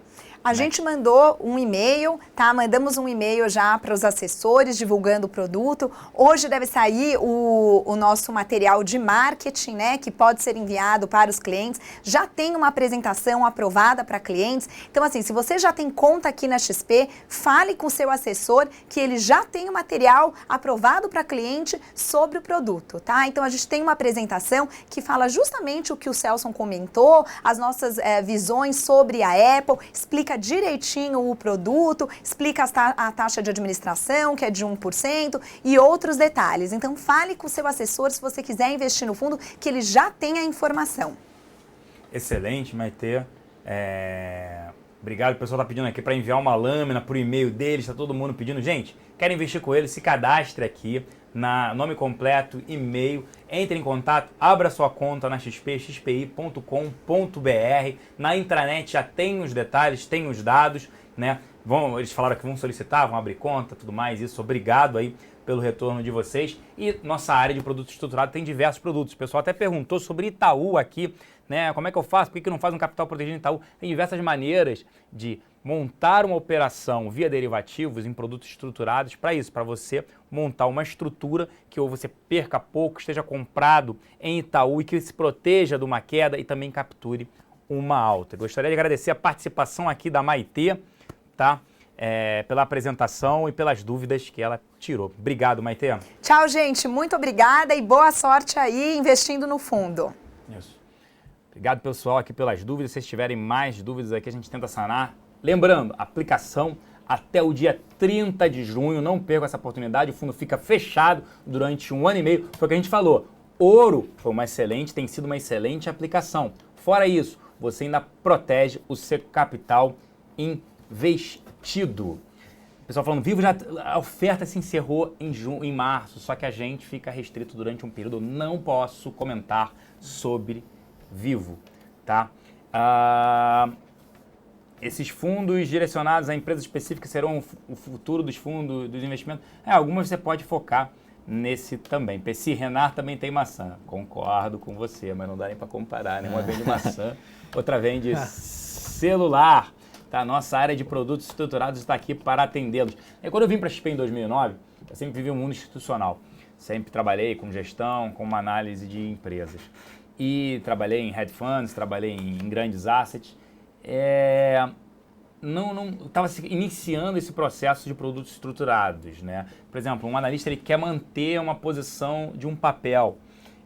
A gente mandou um e-mail, tá? Mandamos um e-mail já para os assessores divulgando o produto. Hoje deve sair o nosso material de marketing, né? Que pode ser enviado para os clientes. Já tem uma apresentação aprovada para clientes. Então, assim, se você já tem conta aqui na XP, fale com o seu assessor que ele já tem o material aprovado para cliente sobre o produto, tá? Então, a gente tem uma apresentação que fala justamente o que o Celson comentou, as nossas visões sobre a Apple, explica direitinho o produto, explica a taxa de administração, que é de 1%, e outros detalhes. Então, fale com o seu assessor se você quiser investir no fundo, que ele já tem a informação. Excelente, Maitê. Obrigado, o pessoal está pedindo aqui para enviar uma lâmina por e-mail deles, está todo mundo pedindo. Gente, quer investir com ele? Se cadastre aqui, nome completo, e-mail, entre em contato, abra sua conta na XP, xpi.com.br, na intranet já tem os detalhes, tem os dados, né? Eles falaram que vão solicitar, vão abrir conta, tudo mais, isso, obrigado aí pelo retorno de vocês. E nossa área de produto estruturado tem diversos produtos. O pessoal até perguntou sobre Itaú aqui, né? Como é que eu faço? Por que não faz um capital protegido em Itaú? Tem diversas maneiras de montar uma operação via derivativos em produtos estruturados para isso, para você montar uma estrutura que ou você perca pouco, esteja comprado em Itaú e que se proteja de uma queda e também capture uma alta. Gostaria de agradecer a participação aqui da Maitê, tá? Pela apresentação e pelas dúvidas que ela tirou. Obrigado, Maitê. Tchau, gente. Muito obrigada e boa sorte aí investindo no fundo. Isso. Obrigado, pessoal, aqui pelas dúvidas. Se vocês tiverem mais dúvidas aqui, a gente tenta sanar. Lembrando, aplicação até o dia 30 de junho. Não perca essa oportunidade. O fundo fica fechado durante 1 ano e meio. Foi o que a gente falou. Ouro foi tem sido uma excelente aplicação. Fora isso, você ainda protege o seu capital investido. O pessoal falando, Vivo, a oferta se encerrou em março, só que a gente fica restrito durante um período. Não posso comentar sobre Vivo, tá? Esses fundos direcionados a empresas específicas serão o futuro dos fundos, dos investimentos. Algumas você pode focar nesse também. Pessi Renar também tem maçã. Concordo com você, mas não dá nem para comparar, né? Uma vende maçã, outra vende celular. Tá? Nossa área de produtos estruturados está aqui para atendê-los. E quando eu vim para a XP em 2009, eu sempre vivi um mundo institucional. Sempre trabalhei com gestão, com uma análise de empresas. E trabalhei em hedge funds, trabalhei em grandes assets. Não estava iniciando esse processo de produtos estruturados, né? Por exemplo, um analista ele quer manter uma posição de um papel.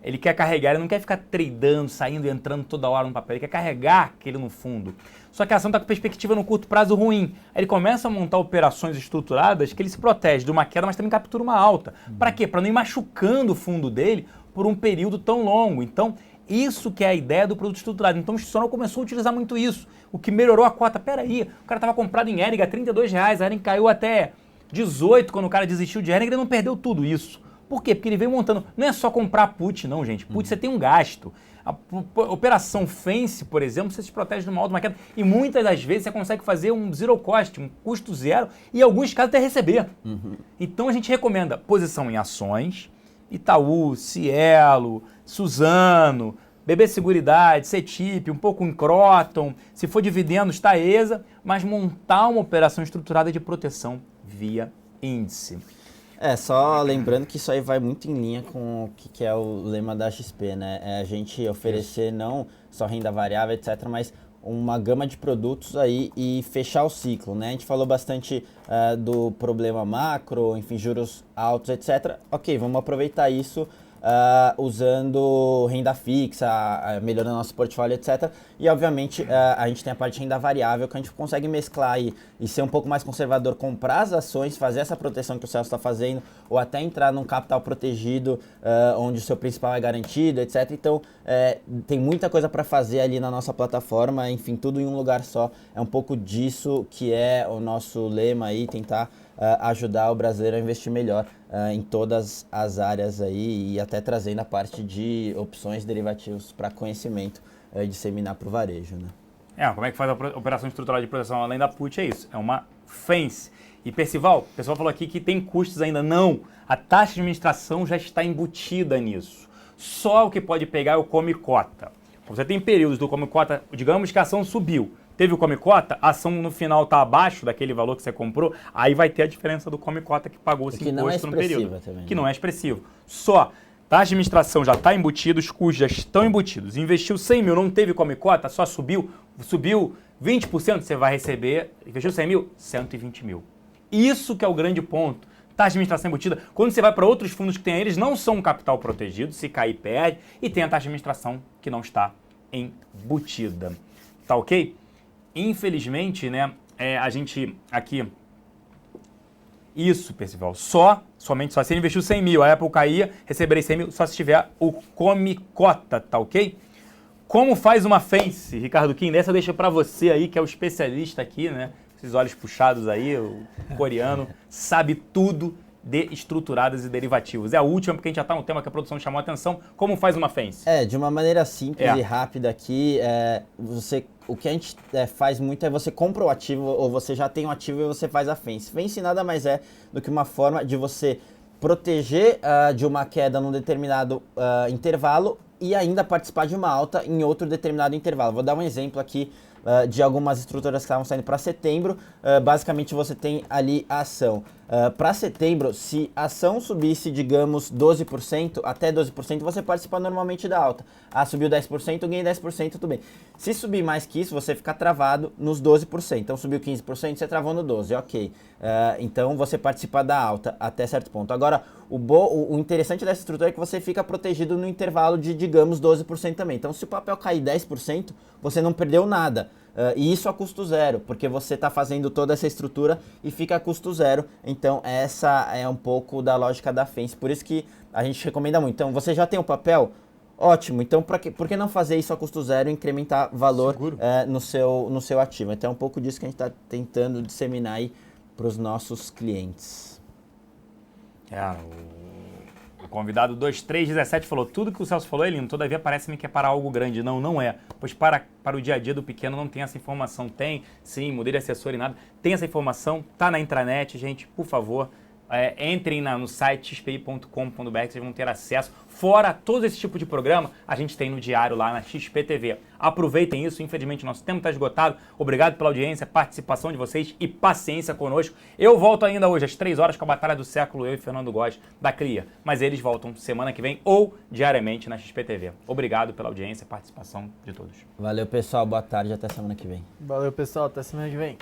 Ele quer carregar, ele não quer ficar tradando, saindo e entrando toda hora no papel. Ele quer carregar aquele no fundo. Só que a ação está com perspectiva no curto prazo ruim. Aí ele começa a montar operações estruturadas que ele se protege de uma queda, mas também captura uma alta. Para quê? Para não ir machucando o fundo dele por um período tão longo. Então, isso que é a ideia do produto estruturado. Então o institucional começou a utilizar muito isso, o que melhorou a cota. Peraí, o cara estava comprado em Hering a R$32, a Hering caiu até 18 quando o cara desistiu de Hering, ele não perdeu tudo isso. Por quê? Porque ele veio montando, não é só comprar put não, gente, put você tem um gasto. A operação Fence, por exemplo, você se protege de uma alta, uma queda, e muitas das vezes você consegue fazer um zero cost, um custo zero, e em alguns casos até receber. Então a gente recomenda posição em ações, Itaú, Cielo, Suzano, BB Seguridade, CETIP, um pouco em Croton, se for dividendos, Taesa, mas montar uma operação estruturada de proteção via índice. Só lembrando que isso aí vai muito em linha com o que é o lema da XP, né? A gente oferecer não só renda variável, etc., mas uma gama de produtos aí e fechar o ciclo, né? A gente falou bastante do problema macro, enfim, juros altos, etc. Ok, vamos aproveitar isso usando renda fixa, melhorando nosso portfólio, etc. E, obviamente, a gente tem a parte de renda variável que a gente consegue mesclar aí e ser um pouco mais conservador, comprar as ações, fazer essa proteção que o Celso está fazendo, ou até entrar num capital protegido, onde o seu principal é garantido, etc. Então, tem muita coisa para fazer ali na nossa plataforma, enfim, tudo em um lugar só. É um pouco disso que é o nosso lema aí, tentar ajudar o brasileiro a investir melhor em todas as áreas aí e até trazendo a parte de opções derivativos para conhecimento disseminar para o varejo, né? Como é que faz a operação estrutural de proteção além da put? É isso, é uma Fence. E Percival, o pessoal falou aqui que tem custos ainda. Não, a taxa de administração já está embutida nisso. Só o que pode pegar é o come cota. Você tem períodos do come cota, digamos que a ação subiu. Teve o come cota, a ação no final está abaixo daquele valor que você comprou, aí vai ter a diferença do come cota que pagou esse imposto no período. Também, que não é expressivo. Só, taxa de administração já está embutida, os custos já estão embutidos. Investiu 100 mil, não teve come cota, só subiu 20%, você vai receber, investiu 100 mil, 120 mil. Isso que é o grande ponto. Taxa de administração embutida. Quando você vai para outros fundos que tem, eles não são um capital protegido, se cair perde, e tem a taxa de administração que não está embutida. Tá ok? Infelizmente, né, a gente aqui... Isso, Percival, somente se ele investiu 100 mil, a Apple caía, receberei 100 mil, só se tiver o come cota, tá ok? Como faz uma Fence, Ricardo Kim? Dessa deixa para você aí, que é o especialista aqui, né? Esses olhos puxados aí, o coreano, sabe tudo de estruturadas e derivativos. É a última, porque a gente já está no tema que a produção chamou a atenção. Como faz uma Fence? De uma maneira simples e rápida aqui, o que a gente faz muito é você compra o ativo ou você já tem um ativo e você faz a Fence. Fence nada mais é do que uma forma de você proteger de uma queda num determinado intervalo e ainda participar de uma alta em outro determinado intervalo. Vou dar um exemplo aqui de algumas estruturas que estavam saindo para setembro. Basicamente você tem ali a ação Para setembro, se a ação subisse, digamos, 12%, até 12%, você participa normalmente da alta. Subiu 10%, eu ganhei 10%, tudo bem. Se subir mais que isso, você fica travado nos 12%. Então, subiu 15%, você travou no 12%, ok. Então, você participa da alta até certo ponto. Agora, o interessante dessa estrutura é que você fica protegido no intervalo de, digamos, 12% também. Então, se o papel cair 10%, você não perdeu nada. E isso a custo zero, porque você está fazendo toda essa estrutura e fica a custo zero. Então, essa é um pouco da lógica da Fence. Por isso que a gente recomenda muito. Então, você já tem o papel? Ótimo. Então, por que não fazer isso a custo zero e incrementar valor no seu ativo? Então, é um pouco disso que a gente está tentando disseminar aí para os nossos clientes. O convidado 2317 falou, tudo que o Celso falou é lindo, todavia parece-me que é para algo grande. Não, não é. Pois para o dia a dia do pequeno não tem essa informação. Tem, sim, mudei de assessor e nada. Tem essa informação, tá na intranet, gente, por favor. Entrem no site xpi.com.br, vocês vão ter acesso. Fora todo esse tipo de programa, a gente tem no diário lá na XP TV. Aproveitem isso, infelizmente nosso tempo está esgotado. Obrigado pela audiência, participação de vocês e paciência conosco. Eu volto ainda hoje às 3 horas com a Batalha do Século, eu e Fernando Góes da CRIA. Mas eles voltam semana que vem ou diariamente na XP TV. Obrigado pela audiência e participação de todos. Valeu, pessoal. Boa tarde. Até semana que vem. Valeu, pessoal. Até semana que vem.